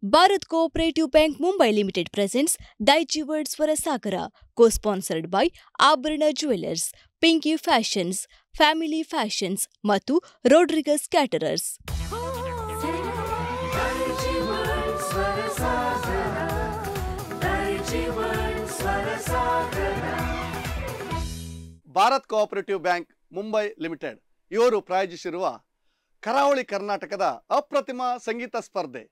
Bharat Cooperative Bank Mumbai Limited presents Daiichi World Swarasagara, co-sponsored by Abharana Jewelers, Pinky Fashions, Family Fashions ಮತ್ತು Rodriguez Caterers. Bharat cooperative bank Mumbai limited ಇವರು ಪ್ರಾಯೋಜಿಸಿರುವ ಕರಾವಳಿ ಕರ್ನಾಟಕದ ಅಪ್ರತಿಮ ಸಂಗೀತ ಸ್ಪರ್ಧೆ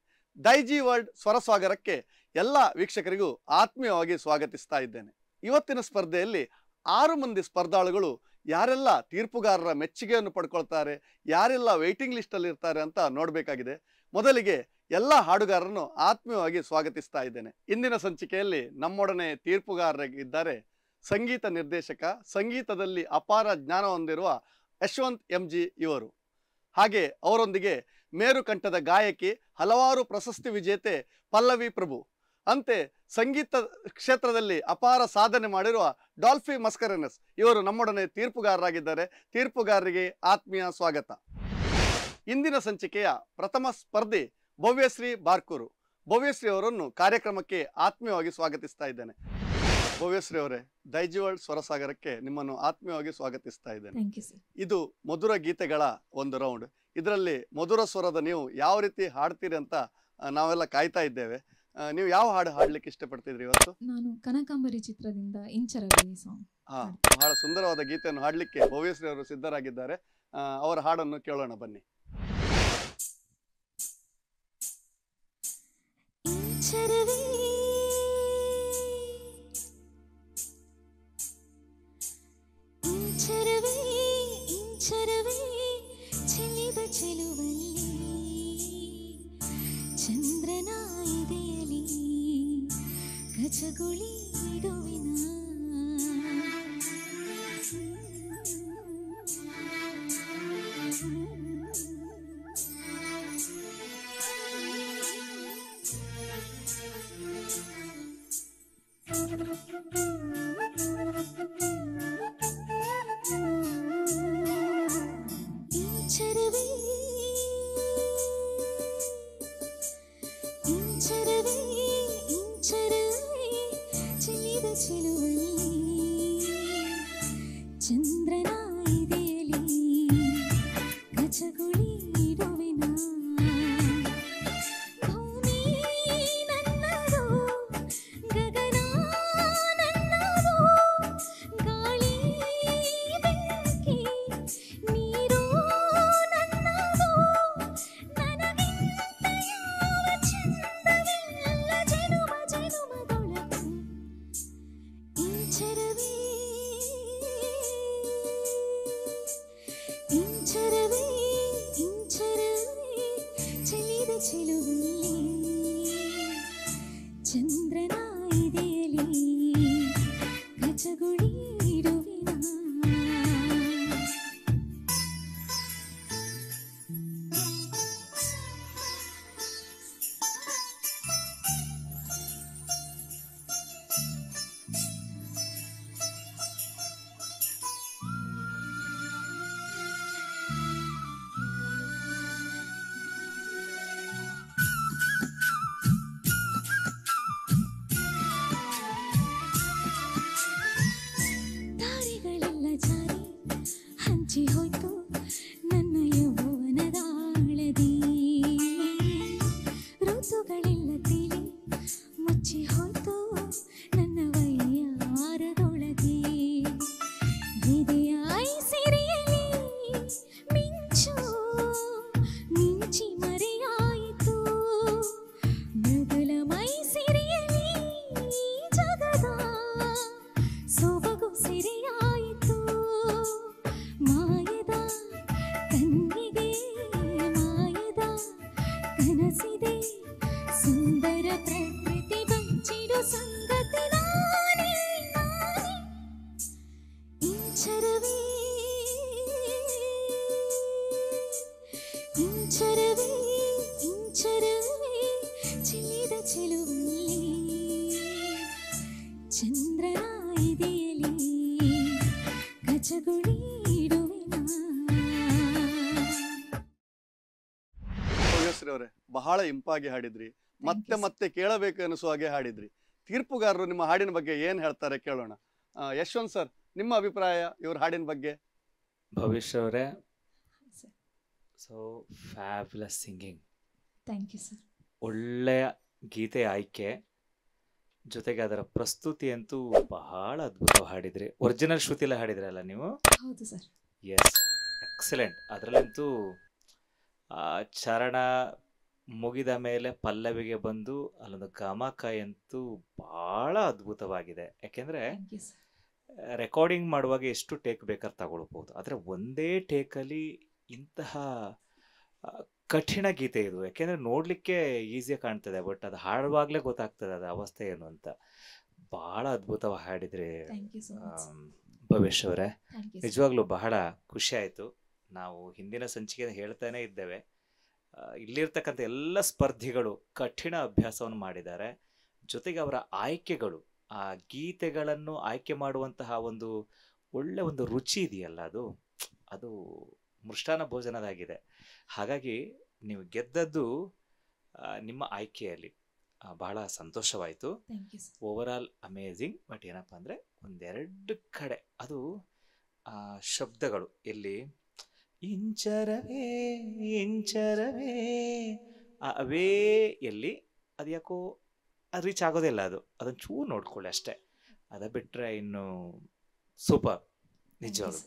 Daiji world ಸ್ವರಸಾಗರಕ್ಕೆ ಎಲ್ಲ ವೀಕ್ಷಕರಿಗೂ ಆತ್ಮೀಯವಾಗಿ ಸ್ವಾಗತಿಸ್ತಾ ಇದ್ದೇನೆ. ಇವತ್ತಿನ ಸ್ಪರ್ಧೆಯಲ್ಲಿ 6 ಮಂದಿ ಸ್ಪರ್ಧಾಳುಗಳು ಯಾರೆಲ್ಲ ತೀರ್ಪುಗಾರರ ಮೆಚ್ಚುಗೆಯನ್ನು ಪಡ್ಕೊಳ್ತಾರೆ, ಯಾರೆಲ್ಲ ವೇಟಿಂಗ್ ಲಿಸ್ಟಲ್ಲಿ ಇರ್ತಾರೆ ಅಂತ ನೋಡಬೇಕಾಗಿದೆ. ಮೊದಲಿಗೆ ಎಲ್ಲ ಹಾಡುಗಾರರನ್ನು ಆತ್ಮೀಯವಾಗಿ ಸ್ವಾಗತಿಸ್ತಾ ಇದ್ದೇನೆ. ಇಂದಿನ ಸಂಚಿಕೆಯಲ್ಲಿ ನಮ್ಮೊಡನೆ ತೀರ್ಪುಗಾರರಾಗಿದ್ದಾರೆ ಸಂಗೀತ ನಿರ್ದೇಶಕ, ಸಂಗೀತದಲ್ಲಿ ಅಪಾರ ಜ್ಞಾನ ಹೊಂದಿರುವ ಯಶವಂತ್ MG ಇವರು. ಹಾಗೆ ಅವರೊಂದಿಗೆ ಮೇರುಕಂಠದ ಗಾಯಕಿ, ಹಲವಾರು ಪ್ರಶಸ್ತಿ ವಿಜೇತೆ ಪಲ್ಲವಿ ಪ್ರಭು, ಅಂತೆ ಸಂಗೀತ ಕ್ಷೇತ್ರದಲ್ಲಿ ಅಪಾರ ಸಾಧನೆ ಮಾಡಿರುವ ಡಾಲ್ಫಿ ಮಸ್ಕರೆನಸ್ ಇವರು ನಮ್ಮೊಡನೆ ತೀರ್ಪುಗಾರರಾಗಿದ್ದಾರೆ. ತೀರ್ಪುಗಾರರಿಗೆ ಆತ್ಮೀಯ ಸ್ವಾಗತ. ಇಂದಿನ ಸಂಚಿಕೆಯ ಪ್ರಥಮ ಸ್ಪರ್ಧಿ ಭವ್ಯಶ್ರೀ ಬಾರ್ಕೂರು. ಭವ್ಯಶ್ರೀ ಅವರನ್ನು ಕಾರ್ಯಕ್ರಮಕ್ಕೆ ಆತ್ಮೀಯವಾಗಿ ಸ್ವಾಗತಿಸ್ತಾ ಇದ್ದೇನೆ. ಭವ್ಯಶ್ರೀ ಅವರೇ, ದೈಜಿ ವರ್ಲ್ಡ್ ಸ್ವರಸಾಗರಕ್ಕೆ ನಿಮ್ಮನ್ನು ಆತ್ಮೀಯವಾಗಿ ಸ್ವಾಗತಿಸ್ತಾ ಇದ್ದೇನೆ. ಇದು ಮಧುರ ಗೀತೆಗಳ ಒಂದು ರೌಂಡ್. ಇದರಲ್ಲಿ ಮಧುರ ಸ್ವರದ ನೀವು ಯಾವ ರೀತಿ ಹಾಡ್ತೀರಿ ಅಂತ ನಾವೆಲ್ಲ ಕಾಯ್ತಾ ಇದ್ದೇವೆ. ನೀವು ಯಾವ ಹಾಡು ಹಾಡ್ಲಿಕ್ಕೆ ಇಷ್ಟಪಡ್ತಿದ್ರಿ ಇವತ್ತು? ನಾನು ಕನಕಾಂಬರಿ ಚಿತ್ರದಿಂದ ಇಂಚರವೇ ಸಾಂಗ್. ಬಹಳ ಸುಂದರವಾದ ಗೀತೆಯನ್ನು ಹಾಡ್ಲಿಕ್ಕೆ ಭವ್ಯಶ್ರೀ ಅವರು ಸಿದ್ಧರಾಗಿದ್ದಾರೆ. ಅವರ ಹಾಡನ್ನು ಕೇಳೋಣ ಬನ್ನಿ. ಚಂದ್ರನ ಇದೆಯಲಿ ಗಜಗುಳಿ ಇಡುವಿನ ಚಂದ್ರನ ಇದೆಯಲಿ ಗಜಗುಳಿ ಇಡುವಿನ ಭೂಮಿ ನನ್ನದು, ಗಗನ ನನ್ನದು, ಗಾಳಿ ಬೆಂಕಿ ನೀರು ನನ್ನದು, ನನಗಿಂತ ಯಾವ ಚಂದವಿಲ್ಲ ಜನುಮ ಜನುಮದೊಳಗೆ ಇಂಚರವೇ ಇಂಚರವೇ ಇಂಚರವೇ ಚೆಲ್ಲಿದ ಚೆಲುವಲ್ಲಿ ಚಂದ್ರನ ಇದೆಯಲಿ ಗಜಗುಳಿ ಇಡುವಿನ. ಹಂಚಿ ಹೋಯ್ತು ನನ್ನ ಯೌವನದ ಆಳದಿ, ಋತುಗಳೆಲ್ಲ ತಿಳಿ ಮುಚ್ಚಿ ಹೋಯ್ತು ನನ್ನ ವಯ್ಯಾರದೊಳಗೆ. ಎದೆಯ ಸಿರಿಯಲಿ ಮಿಂಚು ಮಿಂಚಿ ಮರೆಯಾಯಿತು, ಮೃದುಲ ಮೈ ಸಿರಿಯಲಿ ಜಗದ ಸೊಬಗು ಸಿರಿಯಾಯಿತು. ಮಾಯದ ಕಣ್ಣಿಗೆ ಮಾಯದ ಕನಸಿದೆ, ಸುಂದರ ಪ್ರಕೃತಿ ಬಚ್ಚಿಡು ಸಂಗತಿ ನಾನೇ ನಾನೇ. ಇಂಚರವೇ ಇಂಚರವೇ ಇಂಚರವೇ ಚೆಲ್ಲಿದ ಚೆಲುವಲ್ಲಿ ಚಂದ್ರನ ಇದೆಯಲಿ ಗಜಗುಳಿ ಇಡುವಿನ. ಅವರೇ, ಬಹಳ ಇಂಪಾಗಿ ಹಾಡಿದ್ರಿ, ಮತ್ತೆ ಮತ್ತೆ ಕೇಳಬೇಕು ಅನಿಸುವ ಹಾಗೆ ಹಾಡಿದ್ರಿ. ತೀರ್ಪುಗಾರರು ನಿಮ್ಮ ಹಾಡಿನ ಬಗ್ಗೆ ಏನು ಹೇಳ್ತಾರೆ ಕೇಳೋಣ. ಯಶವಂತ್ ಸರ್, ನಿಮ್ಮ ಅಭಿಪ್ರಾಯ ಇವ್ರ ಹಾಡಿನ ಬಗ್ಗೆ? ಭವಿಷ್ಯ ಅವರೇ, so fabulous singing, thank you sir. ಒಳ್ಳೆಯ ಗೀತೆ ಆಯ್ಕೆ, ಜೊತೆಗೆ ಅದರ ಪ್ರಸ್ತುತಿ ಅಂತೂ ಬಹಳ ಅದ್ಭುತ ಹಾಡಿದ್ರಿ. ಒರಿಜಿನಲ್ ಶ್ರುತಿಲ್ಲ ಹಾಡಿದ್ರಲ್ಲ ನೀವು? ಹೌದು ಸರ್. S, excellent. ಅದರಲ್ಲಂತೂ ಚರಣ ಮುಗಿದ ಮೇಲೆ ಪಲ್ಲವಿಗೆ ಬಂದು ಅಲ್ಲೊಂದು ಗಮಕ ಅಂತೂ ಬಹಳ ಅದ್ಭುತವಾಗಿದೆ. ಯಾಕೆಂದರೆ ಥ್ಯಾಂಕ್ ಯು ಸರ್. ರೆಕಾರ್ಡಿಂಗ್ ಮಾಡುವಾಗ ಎಷ್ಟು ಟೇಕ್ ಬೇಕಾದ್ರೆ ತಗೊಳ್ಬೋದು, ಆದರೆ ಒಂದೇ ಟೇಕಲ್ಲಿ ಇಂತಹ ಕಠಿಣ ಗೀತೆ ಇದು. ಯಾಕೆಂದರೆ ನೋಡಲಿಕ್ಕೆ ಈಸಿಯಾಗಿ ಕಾಣ್ತದೆ, ಬಟ್ ಅದು ಹಾಡುವಾಗಲೇ ಗೊತ್ತಾಗ್ತದೆ ಅದು ಅವಸ್ಥೆ ಏನು ಅಂತ. ಭಾಳ ಅದ್ಭುತವಾಗಿ ಹಾಡಿದ್ರಿ thank you so much. Bhavishya ಅವರೇ. Thank you. ನಿಜವಾಗ್ಲೂ ಬಹಳ ಖುಷಿ ಆಯಿತು. ನಾವು ಹಿಂದಿನ ಸಂಚಿಕೆ ಹೇಳ್ತಾನೆ ಇದ್ದೇವೆ, ಇಲ್ಲಿರ್ತಕ್ಕಂಥ ಎಲ್ಲ ಸ್ಪರ್ಧಿಗಳು ಕಠಿಣ ಅಭ್ಯಾಸವನ್ನು ಮಾಡಿದ್ದಾರೆ. ಜೊತೆಗೆ ಅವರ ಆಯ್ಕೆಗಳು, ಆ ಗೀತೆಗಳನ್ನು ಆಯ್ಕೆ ಮಾಡುವಂತಹ ಒಂದು ಒಳ್ಳೆ ಒಂದು ರುಚಿ ಇದೆಯಲ್ಲ, ಅದು ಮೃಷ್ಟಾನ್ನ ಭೋಜನದಾಗಿದೆ. ಹಾಗಾಗಿ ನೀವು ಗೆದ್ದದ್ದು ನಿಮ್ಮ ಆಯ್ಕೆಯಲ್ಲಿ ಬಹಳ ಸಂತೋಷವಾಯಿತು. Thank you sir. Overall amazing. But ಏನಪ್ಪ ಅಂದರೆ ಒಂದೆರಡು ಕಡೆ ಅದು ಶಬ್ದಗಳು, ಎಲ್ಲಿ ಇಂಚರವೇ ಇಂಚರವೇ ಅವೇ ಎಲ್ಲಿ ಅದು ಯಾಕೋ ಅದು ರೀಚ್ ಆಗೋದಿಲ್ಲ. ಅದನ್ನು ಚೂರು ನೋಡ್ಕೊಳ್ಳಿ ಅಷ್ಟೇ. ಅದ ಬಿಟ್ಟರೆ ಇನ್ನು ಸೂಪರ್ ನಿಜವಾಗ್ಲು.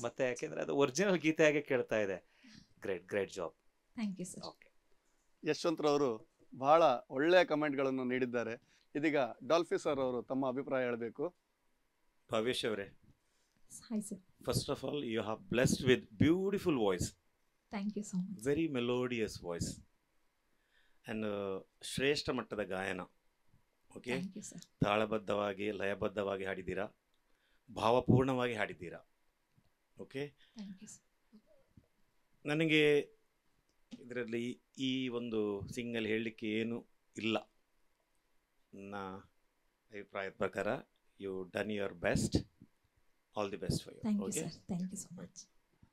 ಮತ್ತೆ ಯಾಕೆಂದರೆ ಅದು ಒರಿಜಿನಲ್ ಗೀತೆಯಾಗೆ ಕೇಳ್ತಾ ಇದೆ. Great job. Thank you sir. Okay, ಯಶವಂತರವರು ಬಹಳ ಒಳ್ಳೆಯ ಕಮೆಂಟ್ಗಳನ್ನು ನೀಡಿದ್ದಾರೆ. ಇದೀಗ ಡಾಲ್ಫಿ ಸರ್ ಅವರು ತಮ್ಮ ಅಭಿಪ್ರಾಯ ಹೇಳಬೇಕು. ಭವಿಷ್ಯ ಅವರೇ, hi sir. First of all you have blessed with beautiful voice, thank you so much. Very melodious voice and ಶ್ರೇಷ್ಠ ಮಟ್ಟದ ಗಾಯನ. Okay, thank you sir. ತಾಳಬದ್ಧವಾಗಿ ಲಯಬದ್ಧವಾಗಿ ಹಾಡಿದ್ದೀರಾ, ಭಾವಪೂರ್ಣವಾಗಿ ಹಾಡಿದ್ದೀರಾ. Okay, thank you sir. ನನಗೆ ಇದರಲ್ಲಿ ಈ ಒಂದು ಸಿಂಗಲ್ ಹೇಳಲಿಕ್ಕೆ ಏನು ಇಲ್ಲ. ನನ್ನ ಅಭಿಪ್ರಾಯದ ಪ್ರಕಾರ you done your best. All the best for you. Thank you okay, sir. Thank you so much.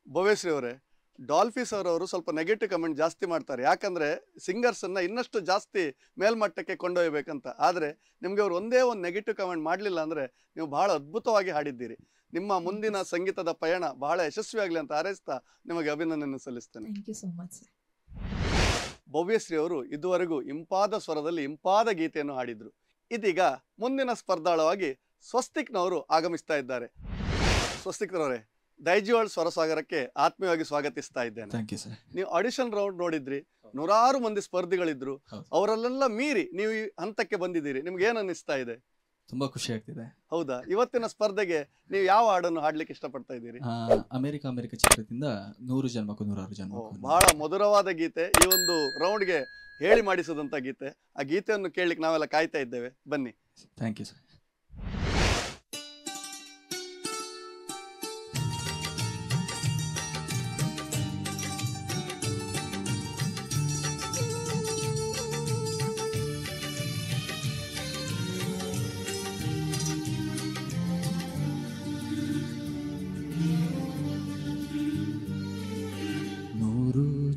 Bhavyashree ಅವರೇ, ಡಾಲ್ಫಿ ಸರ್ ಅವರು ಸ್ವಲ್ಪ ನೆಗೆಟಿವ್ ಕಮೆಂಟ್ ಜಾಸ್ತಿ ಮಾಡ್ತಾರೆ. ಯಾಕಂದರೆ ಸಿಂಗರ್ಸನ್ನು ಇನ್ನಷ್ಟು ಜಾಸ್ತಿ ಮೇಲ್ಮಟ್ಟಕ್ಕೆ ಕೊಂಡೊಯ್ಯಬೇಕಂತ. ಆದರೆ ನಿಮಗೆ ಅವರು ಒಂದೇ ಒಂದು ನೆಗೆಟಿವ್ ಕಮೆಂಟ್ ಮಾಡಲಿಲ್ಲ ಅಂದರೆ ನೀವು ಬಹಳ ಅದ್ಭುತವಾಗಿ ಹಾಡಿದ್ದೀರಿ. ನಿಮ್ಮ ಮುಂದಿನ ಸಂಗೀತದ ಪಯಣ ಬಹಳ ಯಶಸ್ವಿಯಾಗಲಿ ಅಂತ ಹಾರೈಸ್ತಾ ನಿಮಗೆ ಅಭಿನಂದನೆ ಸಲ್ಲಿಸ್ತೇನೆ. Thank you so much sir. Bhavyashree ಅವರು ಇದುವರೆಗೂ ಇಂಪಾದ ಸ್ವರದಲ್ಲಿ ಇಂಪಾದ ಗೀತೆಯನ್ನು ಹಾಡಿದ್ರು. ಇದೀಗ ಮುಂದಿನ ಸ್ಪರ್ಧಾಳವಾಗಿ ಸ್ವಸ್ತಿಕ್ನವರು ಆಗಮಿಸ್ತಾ ಇದ್ದಾರೆ. ಸ್ವಸ್ತಿಕ್ರವರೇ, ದೈಜಿವಾಳ್ ಸ್ವರಸಾಗರಕ್ಕೆ ಆತ್ಮೀಯವಾಗಿ ಸ್ವಾಗತಿಸ್ತಾ ಇದ್ದೇನೆ. Thank you sir. ನೀವು ಆಡಿಷನ್ ರೌಂಡ್ ನೋಡಿದ್ರಿ, ನೂರಾರು ಮಂದಿ ಸ್ಪರ್ಧಿಗಳಿದ್ರು, ಅವರಲ್ಲೆಲ್ಲ ಮೀರಿ ನೀವು ಈ ಹಂತಕ್ಕೆ ಬಂದಿದ್ದೀರಿ. ನಿಮ್ಗೆ ಏನು ಅನ್ನಿಸ್ತಾ ಇದೆ? ತುಂಬಾ ಖುಷಿ ಆಗ್ತಿದೆ. ಹೌದಾ? ಇವತ್ತಿನ ಸ್ಪರ್ಧೆಗೆ ನೀವು ಯಾವ ಹಾಡನ್ನು ಹಾಡ್ಲಿಕ್ಕೆ ಇಷ್ಟಪಡ್ತಾ ಇದ್ದೀರಿ? ಅಮೆರಿಕ ಚಿತ್ರದಿಂದ 100 ಜನ್ಮಕ್ಕೂ 106 ಜನ್ಮಕ್ಕೂ. ಬಹಳ ಮಧುರವಾದ ಗೀತೆ, ಈ ಒಂದು ರೌಂಡ್ಗೆ ಹೇಳಿ ಮಾಡಿಸಿದಂತ ಗೀತೆ. ಆ ಗೀತೆಯನ್ನು ಕೇಳಲಿಕ್ಕೆ ನಾವೆಲ್ಲ ಕಾಯ್ತಾ ಇದ್ದೇವೆ. ಬನ್ನಿ. Thank you sir.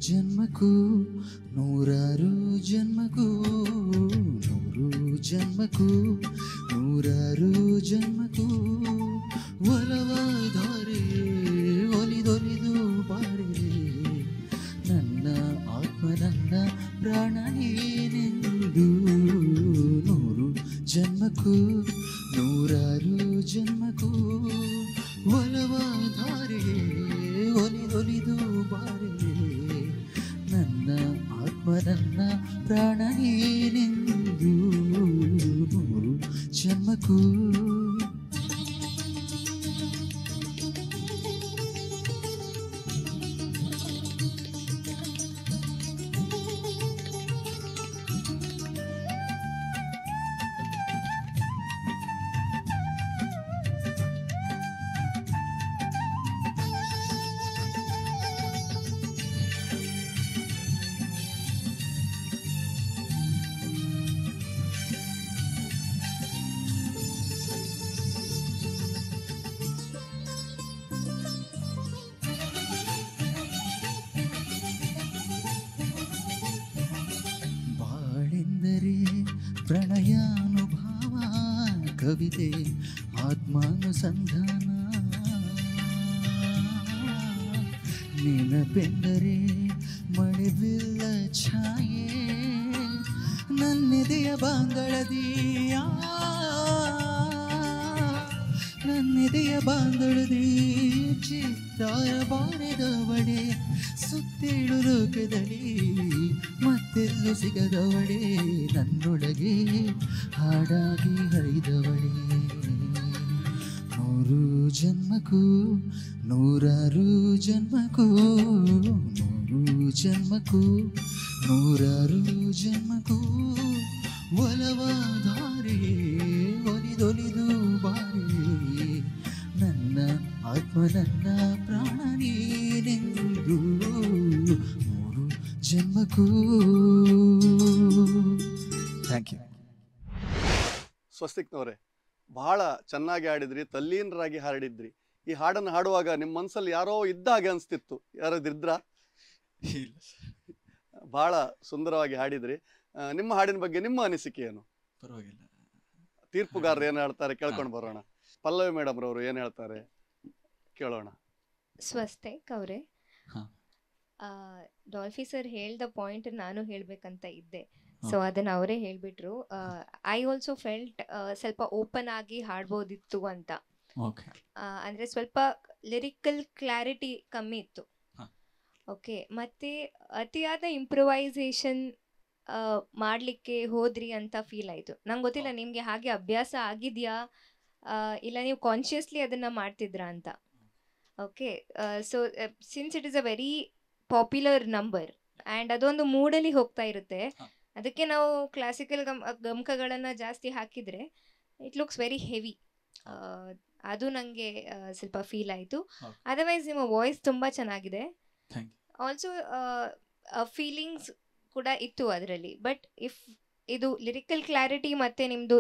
ಜನ್ಮಕ್ಕೂ 106 ಜನ್ಮಕ್ಕೂ 100 ಜನ್ಮಕ್ಕೂ 106 ಜನ್ಮಕ್ಕೂ ಒಲವಾಧಾರೆ ಒಲಿದೊಲಿದು ಬಾರೆ ನನ್ನ ಆತ್ಮ ನನ್ನ ಪ್ರಾಣ ನೀನೆಂದು 100 ಜನ್ಮಕ್ಕೂ 106 ಜನ್ಮಕ್ಕೂ ಒಲವಾಧಾರೆ ಒಲಿದೊಲಿದು ಬಾರೆ ನನ್ನ ಆತ್ಮ ನನ್ನ ಪ್ರಾಣ ನೀನೆಂದು 100 ಜನ್ಮಕ್ಕೂ. ಪ್ರಣಯಾನುಭಾವ ಕವಿತೆ ಆತ್ಮಾನುಸಂಧಾನ ನೆನಪೆಂದರೆ ಮಳೆಬಿಲ್ಲ ಛಾಯೆ ನನ್ನೆದೆಯ ಬಾಂಗಳದೀಯ ನನ್ನೆದೆಯ ಬಾಂಗಳದಿ ಚಿತ್ತಾರ ಬಾರೆದವಳೆ ಸುತ್ತೇಳು ಲೋಕದಲ್ಲಿ ಮತ್ತೆಲ್ಲೂ ಸಿಗದವಳೆ ನನ್ನೊಳಗೆ ಹಾಡಾಗಿ ಹರಿದವಳೆ ನೂರು ಜನ್ಮಕ್ಕೂ ನೂರಾರು ಜನ್ಮಕ್ಕೂ ನೂರು ಜನ್ಮಕ್ಕೂ ನೂರಾರು ಜನ್ಮಕ್ಕೂ ಒಲವಾಧಾರೆ ಒಲಿದೊಲಿದು ಬಾರೆ ನನ್ನ ಆತ್ಮ ನನ್ನ ಪ್ರಾಣ ನೀನೆಂದು ಮೂರು ಜನ್ಮಕ್ಕೂ. Thank you. ಸ್ವಸ್ತಿಕ್ನವರೇ, ಬಹಳ ಚೆನ್ನಾಗಿ ಹಾಡಿದ್ರಿ, ತಲ್ಲೀನರಾಗಿ ಹಾಡಿದ್ರಿ. ಈ ಹಾಡನ್ನು ಹಾಡುವಾಗ ನಿಮ್ಮ ಮನಸ್ಸಲ್ಲಿ ಯಾರೋ ಇದ್ದ ಹಾಗೆ ಅನಿಸ್ತಿತ್ತು. ಯಾರಾದ್ರಿದ್ರ? ಬಹಳ ಸುಂದರವಾಗಿ ಹಾಡಿದ್ರಿ. ನಿಮ್ಮ ಹಾಡಿನ ಬಗ್ಗೆ ನಿಮ್ಮ ಅನಿಸಿಕೆ ಏನು? ಪರವಾಗಿಲ್ಲ. ತೀರ್ಪುಗಾರರು ಏನು ಹೇಳ್ತಾರೆ ಕೇಳ್ಕೊಂಡು ಬರೋಣ. ಪಲ್ಲವಿ ಮೇಡಮ್ ರವರು ಏನು ಹೇಳ್ತಾರೆ ಕೇಳೋಣ. ಸ್ವಸ್ತಿಕ್ ಅವರೇ, ಡಾಲ್ಫಿ ಸರ್ ಹೇಳ್ದ ಪಾಯಿಂಟ್ ನಾನು ಹೇಳ್ಬೇಕಂತ ಇದ್ದೆ. ಸೊ ಅದನ್ನ ಅವರೇ ಹೇಳ್ಬಿಟ್ರು. ಐ ಆಲ್ಸೋ ಫೆಲ್ಟ್ ಸ್ವಲ್ಪ ಓಪನ್ ಆಗಿ ಹಾಡ್ಬೋದಿತ್ತು ಅಂತ. ಅಂದ್ರೆ ಸ್ವಲ್ಪ ಲಿರಿಕಲ್ ಕ್ಲಾರಿಟಿ ಕಮ್ಮಿ ಇತ್ತು. ಓಕೆ, ಮತ್ತೆ ಅತಿಯಾದ ಇಂಪ್ರೂವೈಸೇಷನ್ ಮಾಡ್ಲಿಕ್ಕೆ ಹೋದ್ರಿ ಅಂತ ಫೀಲ್ ಆಯ್ತು. ನಂಗೆ ಗೊತ್ತಿಲ್ಲ ನಿಮ್ಗೆ ಹಾಗೆ ಅಭ್ಯಾಸ ಆಗಿದ್ಯಾ ಇಲ್ಲ ನೀವು ಕಾನ್ಶಿಯಸ್ಲಿ ಅದನ್ನ ಮಾಡ್ತಿದ್ರಾ ಅಂತ. Okay, so since it is a very popular number and ಅದೊಂದು ಮೂಡಲ್ಲಿ ಹೋಗ್ತಾ ಇರುತ್ತೆ, ಅದಕ್ಕೆ ನಾವು ಕ್ಲಾಸಿಕಲ್ ಗಮಕಗಳನ್ನು ಜಾಸ್ತಿ ಹಾಕಿದರೆ ಇಟ್ ಲುಕ್ಸ್ ವೆರಿ ಹೆವಿ. ಅದು ನನಗೆ ಸ್ವಲ್ಪ ಫೀಲ್ ಆಯಿತು. ಅದರ್ವೈಸ್ ನಿಮ್ಮ ವಾಯ್ಸ್ ತುಂಬ ಚೆನ್ನಾಗಿದೆ. ಆಲ್ಸೋ ಫೀಲಿಂಗ್ಸ್ ಕೂಡ ಇತ್ತು ಅದರಲ್ಲಿ. ಬಟ್ ಇಫ್ ಇದು ಲಿರಿಕಲ್ ಕ್ಲಾರಿಟಿ ಮತ್ತು ನಿಮ್ಮದು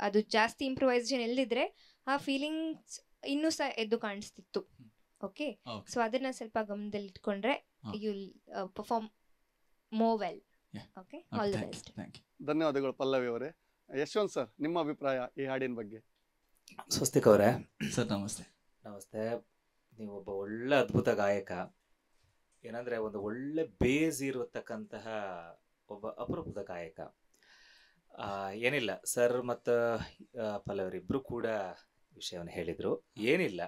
ಅದು ಜಾಸ್ತಿ ಇಂಪ್ರೂವೈಸೇಷನ್ ಎಲ್ಲಿದ್ರೆ ಆ ಫೀಲಿಂಗ್ಸ್ ಇನ್ನೂ ಸಹ ಎದ್ದು ಕಾಣಿಸ್ತಿತ್ತು. ಓಕೆ, ಸೊ ಅದನ್ನ ಸ್ವಲ್ಪ ಗಮನದಲ್ಲಿ ಇಟ್ಕೊಂಡ್ರೆ you will perform more well. Okay, all the best. ಧನ್ಯವಾದಗಳು ಪಲ್ಲವಿ ಅವರೇ. ಯಶವಂತ್ ಸರ್, ನಿಮ್ಮ ಅಭಿಪ್ರಾಯ ಈ ಹಾಡಿನ ಬಗ್ಗೆ? ಸ್ವಸ್ತಿಕ್ ಅವರೇ. ಸರ್ ನಮಸ್ತೆ. ನಮಸ್ತೆ. ನೀವು ಒಬ್ಬ ಒಳ್ಳೆ ಅದ್ಭುತ ಗಾಯಕ. ಏನಂದರೆ ಒಂದು ಒಳ್ಳೆ ಬೇಸ್ ಇರತಕ್ಕಂತಹ ಒಬ್ಬ ಅಪರೂಪದ ಗಾಯಕ. ಏನಿಲ್ಲ, ಸರ್ ಮತ್ತು ಪಲ್ಲವರಿಬ್ಬರು ಕೂಡ ವಿಷಯವನ್ನು ಹೇಳಿದರು. ಏನಿಲ್ಲ,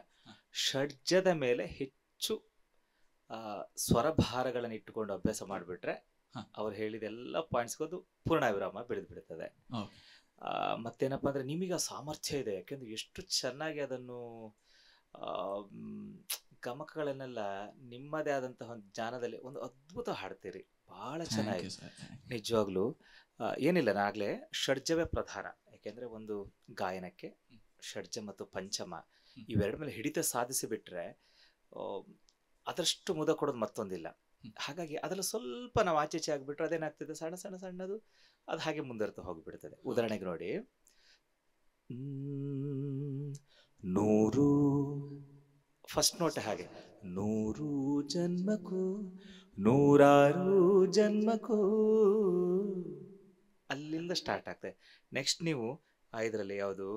ಷಡ್ಜದ ಮೇಲೆ ಹೆಚ್ಚು ಸ್ವರಭಾರಗಳನ್ನು ಇಟ್ಟುಕೊಂಡು ಅಭ್ಯಾಸ ಮಾಡಿಬಿಟ್ರೆ ಅವ್ರು ಹೇಳಿದೆಲ್ಲ ಪಾಯಿಂಟ್ಸ್ಗೋದು ಪೂರ್ಣವಿರಾಮ ಬೆಳೆದು ಬಿಡ್ತದೆ. ಮತ್ತೇನಪ್ಪ ಅಂದರೆ ನಿಮಗೆ ಆ ಸಾಮರ್ಥ್ಯ ಇದೆ, ಯಾಕೆಂದರೆ ಎಷ್ಟು ಚೆನ್ನಾಗಿ ಅದನ್ನು ಗಮಕಗಳನ್ನೆಲ್ಲ ನಿಮ್ಮದೇ ಆದಂತಹ ಒಂದು ಜ್ಞಾನದಲ್ಲಿ ಒಂದು ಅದ್ಭುತ ಹಾಡ್ತೀರಿ. ಭಾಳ ಚೆನ್ನಾಗಿ, ನಿಜವಾಗ್ಲೂ. ಏನಿಲ್ಲ, ನಾಗಲೇ ಷಡ್ಜವೇ ಪ್ರಧಾನ. ಯಾಕೆಂದರೆ ಒಂದು ಗಾಯನಕ್ಕೆ ಷಡ್ಜ ಮತ್ತು ಪಂಚಮ ಇವೆರಡ ಮೇಲೆ ಹಿಡಿತ ಸಾಧಿಸಿಬಿಟ್ರೆ ಅದರಷ್ಟು ಮುದ ಕೊಡೋದು ಮತ್ತೊಂದಿಲ್ಲ. ಹಾಗಾಗಿ ಅದರಲ್ಲಿ ಸ್ವಲ್ಪ ನಾವು ಆಚೆಚೆ ಆಗಿಬಿಟ್ರೆ ಅದೇನಾಗ್ತದೆ, ಸಣ್ಣ ಸಣ್ಣ ಸಣ್ಣದು ಅದು ಹಾಗೆ ಮುಂದುವರೆದು ಹೋಗಿಬಿಡ್ತದೆ. ಉದಾಹರಣೆಗೆ ನೋಡಿ, ನೂರು ಫಸ್ಟ್ ನೋಟ್ ಹಾಗೆ, ನೂರು ಜನ್ಮಕ್ಕೂ ನೂರಾರು ಜನ್ಮಕ್ಕೂ, ಅಲ್ಲಿಂದ ಸ್ಟಾರ್ಟ್ ಆಗ್ತದೆ. ನೆಕ್ಸ್ಟ್ ನೀವು ಇದರಲ್ಲಿ ಯಾವುದು,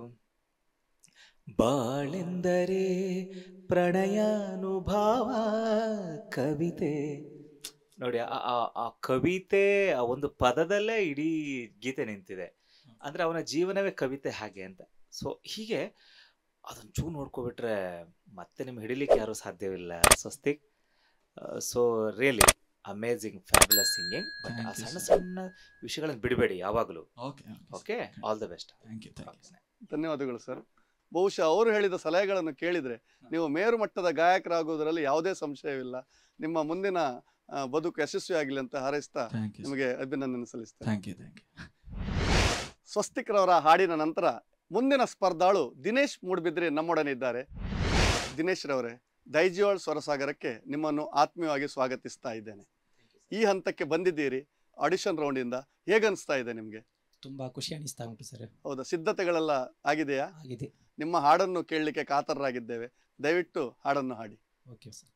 ಬಾಳೆಂದರೆ ಪ್ರಣಯಾನುಭಾವ ಕವಿತೆ ನೋಡಿ, ಆ ಕವಿತೆ ಆ ಒಂದು ಪದದಲ್ಲೇ ಇಡೀ ಗೀತೆ ನಿಂತಿದೆ. ಅಂದರೆ ಅವನ ಜೀವನವೇ ಕವಿತೆ ಹಾಗೆ ಅಂತ. ಸೊ ಹೀಗೆ ಅದನ್ನು ಚೂ ನೋಡ್ಕೊಬಿಟ್ರೆ ಮತ್ತೆ ನಿಮ್ಗೆ ಹಿಡಿಲಿಕ್ಕೆ ಯಾರೂ ಸಾಧ್ಯವಿಲ್ಲ. Swastik. So really amazing, fabulous singing. But ಆ ಸಣ್ಣ ಸಣ್ಣ ವಿಷಯಗಳನ್ನು ಬಿಡಬೇಡಿ ಯಾವಾಗಲೂ. Okay, all the best. ಧನ್ಯವಾದಗಳು ಸರ್. ಬಹುಶಃ ಅವರು ಹೇಳಿದ ಸಲಹೆಗಳನ್ನು ಕೇಳಿದರೆ ನೀವು ಮೇರು ಮಟ್ಟದ ಗಾಯಕರಾಗುವುದರಲ್ಲಿ ಯಾವುದೇ ಸಂಶಯವಿಲ್ಲ. ನಿಮ್ಮ ಮುಂದಿನ ಬದುಕು ಯಶಸ್ವಿಯಾಗಲಿ ಅಂತ ಹಾರೈಸ್ತಾ ನಿಮಗೆ ಅಭಿನಂದನೆ ಸಲ್ಲಿಸ್ತಾರೆ. ಸ್ವಸ್ತಿಕ್ರವರ ಹಾಡಿನ ನಂತರ ಮುಂದಿನ ಸ್ಪರ್ಧಾಳು ದಿನೇಶ್ ಮೂಡ್ಬಿದ್ರಿ ನಮ್ಮೊಡನೆ ಇದ್ದಾರೆ. ದಿನೇಶ್ ರವರೇ, ದೈಜಿವಾಳ್ ಸ್ವರಸಾಗರಕ್ಕೆ ನಿಮ್ಮನ್ನು ಆತ್ಮೀಯವಾಗಿ ಸ್ವಾಗತಿಸ್ತಾ ಇದ್ದೇನೆ. ಈ ಹಂತಕ್ಕೆ ಬಂದಿದ್ದೀರಿ ಆಡಿಷನ್ ರೌಂಡಿಂದ, ಹೇಗನ್ನಿಸ್ತಾ ಇದೆ ನಿಮಗೆ? ತುಂಬಾ ಖುಷಿ ಅನಿಸ್ತಾ ಉಂಟು ಸರ್. ಹೌದಾ, ಸಿದ್ಧತೆಗಳೆಲ್ಲ ಆಗಿದೆಯಾ? ಆಗಿದೆ. ನಿಮ್ಮ ಹಾಡನ್ನು ಕೇಳಲಿಕ್ಕೆ ಕಾತರರಾಗಿದ್ದೇವೆ. ದಯವಿಟ್ಟು ಹಾಡನ್ನು ಹಾಡಿ. Okay sir.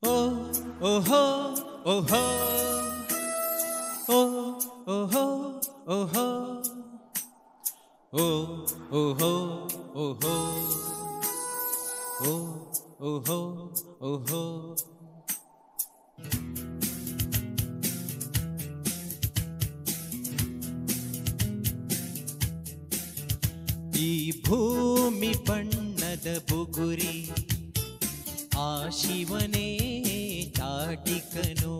ಓ ಓಹೋ ಓಹೋ ಓ ಓಹೋ ಓಹೋ ಓ ಓಹೋ ಓಹೋ ಓ ಓಹೋ ಓಹೋ ಈ ಭೂಮಿ ಬಣ್ಣದ ಬುಗುರಿ ಆ ಶಿವನೇ ಚಾಟಿಕನು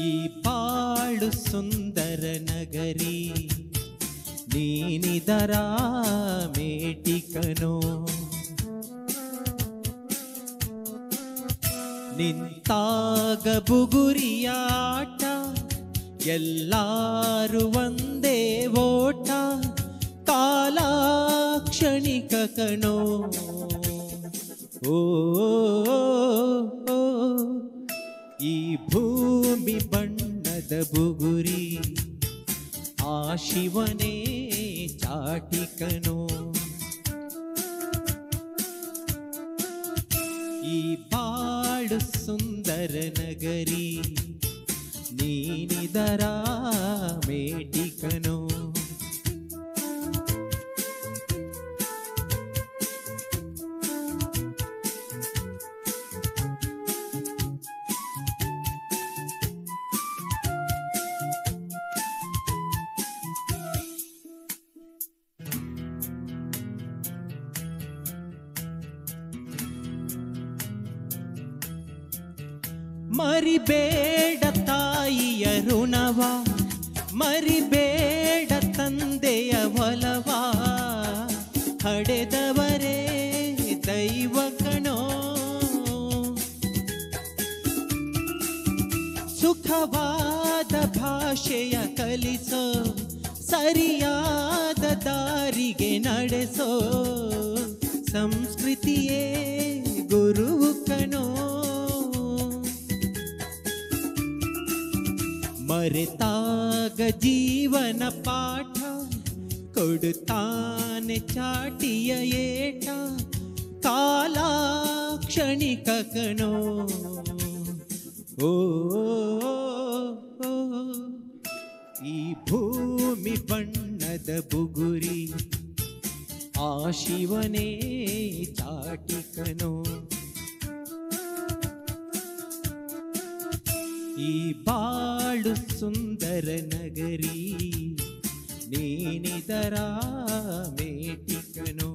ಈ ಬಾಳು ಸುಂದರ ನಗರಿ ನೀನಿದರ ಮೇಟಿಕನು ನಿಂತಾಗ ಬುಗುರಿಯಾಟ ಎಲ್ಲಾರು ಒಂದೇ ಓಟ ಕಾಲಾಕ್ಷಣಿಕ ಕಣೋ ಓ ಈ ಭೂಮಿ ಬಣ್ಣದ ಬುಗುರಿ ಆ ಶಿವನೇ ಚಾಟಿಕನೋ ಈ ಬಾಳು ಸುಂದರ ನಗರಿ ನೀನಿದರ ಮೇಟಿಕನೋ ಮರಿಬೇಡ ತಾಯಿಯ ಋಣವ ಮರಿಬೇಡ ತಂದೆಯ ಒಲವ ಹಡೆದವರೇ ದೈವ ಕಣೋ ಸುಖವಾದ ಭಾಷೆಯ ಕಲಿಸೋ ಸರಿಯಾದ ದಾರಿಗೆ ನಡೆಸೋ ಸಂಸ್ಕೃತಿಯೇ ಗುರುವು ಕಣೋ ಮರೆತಾಗ ಜೀವನ ಪಾಠ ಕೊಡುತ್ತಾನೆ ಚಾಟಿಯ ಏಟ ಕಾಲಾಕ್ಷಣಿಕ ಕಣೋ ಓ ಈ ಭೂಮಿ ಬಣ್ಣದ ಬುಗುರಿ ಆ ಶಿವನೇ ಚಾಟಿಕನೋ ಈ ಬಾಳು ಸುಂದರ ನಗರಿ ನೀನಿದರ ಮೇಟಿಕನೋ.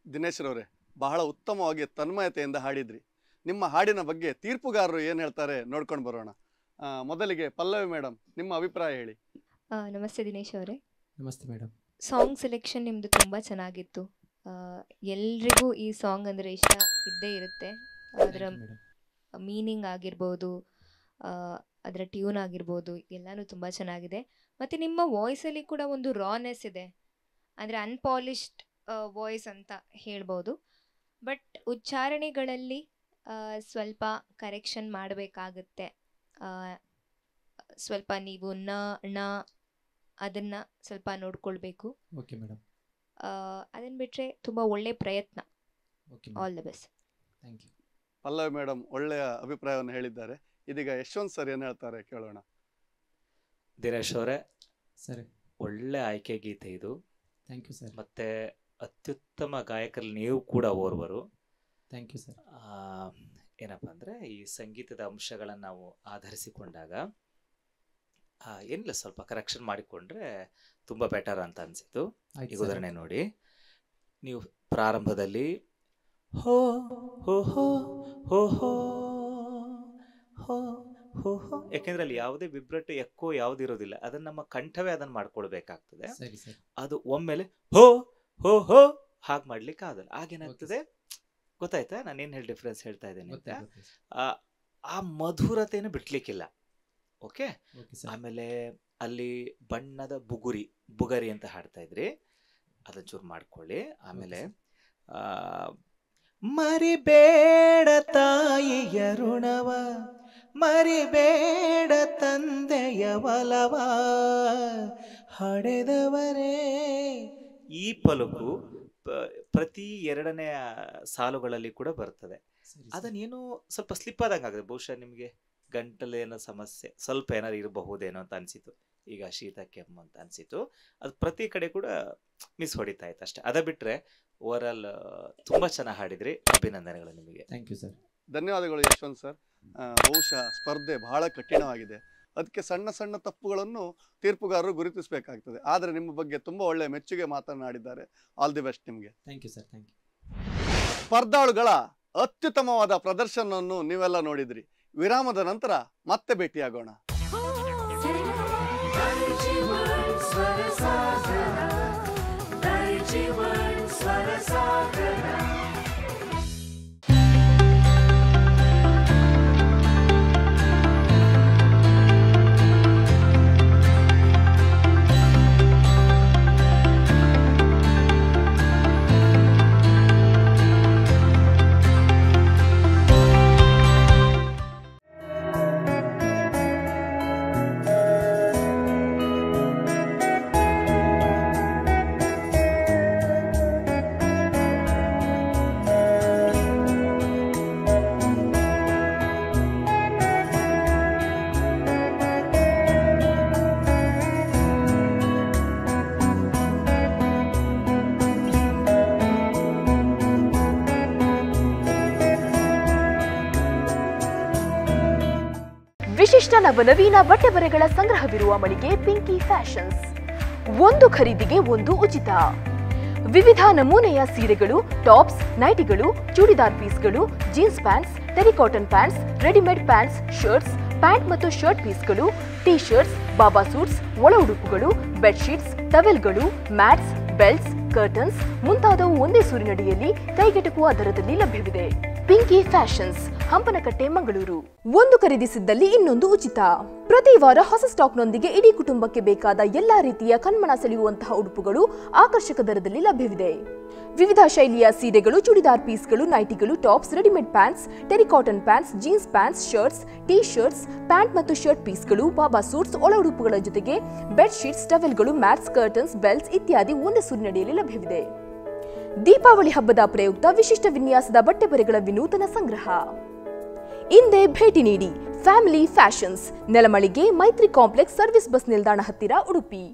ದಿನೇಶ್ ರವರೇ, ಬಹಳ ಉತ್ತಮವಾಗಿ ತನ್ಮಯತೆಯಿಂದ ಹಾಡಿದ್ರಿ. ನಿಮ್ಮ ಹಾಡಿನ ಬಗ್ಗೆ ತೀರ್ಪುಗಾರರು ಏನು ಹೇಳ್ತಾರೆ ನೋಡ್ಕೊಂಡು ಬರೋಣ. ಮೊದಲಿಗೆ ಪಲ್ಲವಿ ಮೇಡಮ್, ನಿಮ್ಮ ಅಭಿಪ್ರಾಯ ಹೇಳಿ. ನಮಸ್ತೆ ದಿನೇಶ್ ಅವರೇ. ನಮಸ್ತೆ ಮೇಡಮ್. ಸಾಂಗ್ ಸೆಲೆಕ್ಷನ್ ನಿಮ್ಮದು ತುಂಬ ಚೆನ್ನಾಗಿತ್ತು. ಎಲ್ರಿಗೂ ಈ ಸಾಂಗ್ ಅಂದರೆ ಇಷ್ಟ ಇದ್ದೇ ಇರುತ್ತೆ. ಅದರ ಮೀನಿಂಗ್ ಆಗಿರ್ಬೋದು, ಅದರ ಟ್ಯೂನ್ ಆಗಿರ್ಬೋದು, ಎಲ್ಲನೂ ತುಂಬ ಚೆನ್ನಾಗಿದೆ. ಮತ್ತು ನಿಮ್ಮ ವಾಯ್ಸಲ್ಲಿ ಕೂಡ ಒಂದು ರಾನೆಸ್ ಇದೆ, ಅಂದರೆ ಅನ್ಪಾಲಿಷ್ಡ್ ವಾಯ್ಸ್ ಅಂತ ಹೇಳ್ಬೋದು. ಬಟ್ ಉಚ್ಚಾರಣೆಗಳಲ್ಲಿ ಸ್ವಲ್ಪ ಕರೆಕ್ಷನ್ ಮಾಡಬೇಕಾಗುತ್ತೆ. ಸ್ವಲ್ಪ ನೀವು ನ ಅದನ್ನು ಸ್ವಲ್ಪ ನೋಡ್ಕೊಳ್ಬೇಕು. Okay madam. ಅದನ್ನು ಬಿಟ್ಟರೆ ತುಂಬ ಒಳ್ಳೆ ಪ್ರಯತ್ನ. All the best. Thank you. Pallavi madam ಒಳ್ಳೆಯ ಅಭಿಪ್ರಾಯವನ್ನು ಹೇಳಿದ್ದಾರೆ. ಇದೀಗ ಯಶವಂತ್ ಸರ್ ಏನು ಹೇಳ್ತಾರೆ ಕೇಳೋಣ. ದಿನೇಶ್ ಅವರೇ, ಸರಿ, ಒಳ್ಳೆ ಆಯ್ಕೆ ಗೀತೆ ಇದು. Thank you sir. ಮತ್ತೆ ಅತ್ಯುತ್ತಮ ಗಾಯಕರಲ್ಲಿ ನೀವು ಕೂಡ ಓರ್ವರು. Thank you sir. ಏನಪ್ಪ ಅಂದರೆ, ಈ ಸಂಗೀತದ ಅಂಶಗಳನ್ನು ನಾವು ಆಧರಿಸಿಕೊಂಡಾಗ ಏನಿಲ್ಲ, ಸ್ವಲ್ಪ ಕರೆಕ್ಷನ್ ಮಾಡಿಕೊಂಡ್ರೆ ತುಂಬ ಬೆಟರ್ ಅಂತ ಅನಿಸಿತು. ಈಗ ಉದಾಹರಣೆ ನೋಡಿ, ನೀವು ಪ್ರಾರಂಭದಲ್ಲಿ ಹೋ ಹೋ ಹೋ ಹೋ ಹೋ ಹೋ ಹೋ ಹೋ, ಯಾಕೆಂದ್ರೆ ಅಲ್ಲಿ ಯಾವುದೇ ವಿಬ್ರೆಟ್ ಎಕ್ಕೋ ಯಾವುದಿರೋದಿಲ್ಲ, ಅದನ್ನ ನಮ್ಮ ಕಂಠವೇ ಅದನ್ನ ಮಾಡ್ಕೊಳ್ಬೇಕಾಗ್ತದೆ. ಅದು ಒಮ್ಮೆಲೆ ಹೋ ಹೋ ಹೋ ಹಾಗೆ ಮಾಡ್ಲಿಕ್ಕೆ ಆಗಲ್ಲ. ಆಗೇನಾಗ್ತದೆ ಗೊತ್ತಾಯ್ತಾ ನಾನೇನು ಹೇಳಿ ಡಿಫ್ರೆನ್ಸ್ ಹೇಳ್ತಾ ಇದ್ದೇನೆ ಅಂತ? ಆ ಮಧುರತೆಯನ್ನು ಬಿಡ್ಲಿಕ್ಕಿಲ್ಲ. ಓಕೆ. ಆಮೇಲೆ ಅಲ್ಲಿ ಬಣ್ಣದ ಬುಗರಿ ಅಂತ ಹಾಡ್ತಾ ಇದ್ರಿ, ಅದನ್ನ ಚೂರು ಮಾಡ್ಕೊಳ್ಳಿ. ಆಮೇಲೆ ಮರಿಬೇಡ ತಾಯಿಯ ಋಣವ ಮರಿಬೇಡ ತಂದೆಯ ಒಲವ ಹಡೆದವರೇ, ಈ ಪಲುಕು ಪ್ರತಿ 2ನೇ ಸಾಲುಗಳಲ್ಲಿ ಕೂಡ ಬರ್ತದೆ. ಅದನ್ನೇನು ಸ್ವಲ್ಪ ಸ್ಲಿಪ್ ಆದಂಗೆ ಆಗುತ್ತೆ. ಬಹುಶಃ ನಿಮಗೆ ಗಂಟಲೇನೋ ಸಮಸ್ಯೆ ಸ್ವಲ್ಪ ಏನಾದ್ರು ಇರಬಹುದೇನೋ ಅಂತ ಅನಿಸಿತು. ಈಗ ಶೀತ ಕೆಮ್ಮು ಅಂತ ಅನಿಸಿತು. ಅದು ಪ್ರತಿ ಕಡೆ ಕೂಡ ಮಿಸ್ ಹೊಡಿತಾ ಇತ್ತು ಅಷ್ಟೇ. ಅದ ಬಿಟ್ಟರೆ ಓವರಾಲ್ ತುಂಬ ಚೆನ್ನಾಗಿ ಹಾಡಿದ್ರಿ. ಅಭಿನಂದನೆಗಳು ನಿಮಗೆ. Thank you sir. ಧನ್ಯವಾದಗಳು ಯಶವಂತ್ ಸರ್. ಬಹುಶಃ ಸ್ಪರ್ಧೆ ಬಹಳ ಕಠಿಣವಾಗಿದೆ. ಅದಕ್ಕೆ ಸಣ್ಣ ಸಣ್ಣ ತಪ್ಪುಗಳನ್ನು ತೀರ್ಪುಗಾರರು ಗುರುತಿಸಬೇಕಾಗ್ತದೆ. ಆದರೆ ನಿಮ್ಮ ಬಗ್ಗೆ ತುಂಬ ಒಳ್ಳೆಯ ಮೆಚ್ಚುಗೆ ಮಾತನಾಡಿದ್ದಾರೆ. ಆಲ್ ದಿ ಬೆಸ್ಟ್ ನಿಮಗೆ. Thank you sir. Thank you. ಸ್ಪರ್ಧಾಳುಗಳ ಅತ್ಯುತ್ತಮವಾದ ಪ್ರದರ್ಶನವನ್ನು ನೀವೆಲ್ಲ ನೋಡಿದ್ರಿ. ವಿರಾಮದ ನಂತರ ಮತ್ತೆ ಭೇಟಿಯಾಗೋಣ. ವಿಶಿಷ್ಟ ನವನವೀನ ಬಟ್ಟೆ ಬರೆಗಳ ಸಂಗ್ರಹವಿರುವ ಮಳಿಗೆ ಪಿಂಕಿ ಫ್ಯಾಷನ್ಸ್. ಒಂದು ಖರೀದಿಗೆ ಒಂದು ಉಚಿತ. ವಿವಿಧ ನಮೂನೆಯ ಸೀರೆಗಳು, ಟಾಪ್ಸ್, ನೈಟಿಗಳು, ಚೂಡಿದಾರ್ ಪೀಸ್ಗಳು, jeans pants, terry cotton pants, readymade pants, shirts, pant ಮತ್ತು ಶರ್ಟ್ ಪೀಸ್ಗಳು, ಟೀ ಶರ್ಟ್ಸ್, ಬಾಬಾ ಸೂಟ್ಸ್, ಒಳ ಉಡುಪುಗಳು, ಬೆಡ್ಶೀಟ್ಸ್, ಟವೆಲ್ಗಳು, ಮ್ಯಾಟ್ಸ್, ಬೆಲ್ಟ್ಸ್, ಕರ್ಟನ್ಸ್ ಮುಂತಾದವು ಒಂದೇ ಸೂರಿನಡಿಯಲ್ಲಿ ಕೈಗೆಟುಕುವ ದರದಲ್ಲಿ ಲಭ್ಯವಿದೆ. ಪಿಂಕಿ ಫ್ಯಾಷನ್ಸ್, ಹಂಪನಕಟ್ಟೆ, ಮಂಗಳೂರು. ಒಂದು ಖರೀದಿಸಿದ್ದಲ್ಲಿ ಇನ್ನೊಂದು ಉಚಿತ. ಪ್ರತಿ ವಾರ ಹೊಸ ಸ್ಟಾಕ್ನೊಂದಿಗೆ ಇಡೀ ಕುಟುಂಬಕ್ಕೆ ಬೇಕಾದ ಎಲ್ಲಾ ರೀತಿಯ ಕಣ್ಮನ ಸೆಳೆಯುವಂತಹ ಉಡುಪುಗಳು ಆಕರ್ಷಕ ದರದಲ್ಲಿ ಲಭ್ಯವಿದೆ. ವಿವಿಧ ಶೈಲಿಯ ಸೀರೆಗಳು, ಚೂಡಿದಾರ್ ಪೀಸ್ಗಳು, ನೈಟಿಗಳು, tops, readymade pants, terry cotton pants, jeans pants, shirts, T shirts, pant ಮತ್ತು ಶರ್ಟ್ ಪೀಸ್ಗಳು, ಬಾಬಾ ಸೂಟ್ಸ್, ಒಳ ಉಡುಪುಗಳ ಜೊತೆಗೆ ಬೆಡ್ ಶೀಟ್ಸ್, ಟವೆಲ್ಗಳು, ಮ್ಯಾಟ್ಸ್, ಕರ್ಟನ್ಸ್, ಬೆಲ್ಟ್ಸ್ ಇತ್ಯಾದಿ ಒಂದೇ ಸೂರಿನಡಿಯಲ್ಲಿ ಲಭ್ಯವಿದೆ. ದೀಪಾವಳಿ ಹಬ್ಬದ ಪ್ರಯುಕ್ತ ವಿಶಿಷ್ಟ ವಿನ್ಯಾಸದ ಬಟ್ಟೆ ಬರೆಗಳ ವಿನೂತನ ಸಂಗ್ರಹ. ಇಂದೇ ಭೇಟಿ ನೀಡಿ ಫ್ಯಾಮಿಲಿ ಫ್ಯಾಷನ್ಸ್, ನೆಲಮಳಿಗೆ, ಮೈತ್ರಿ ಕಾಂಪ್ಲೆಕ್ಸ್, ಸರ್ವಿಸ್ ಬಸ್ ನಿಲ್ದಾಣ ಹತ್ತಿರ, Udupi.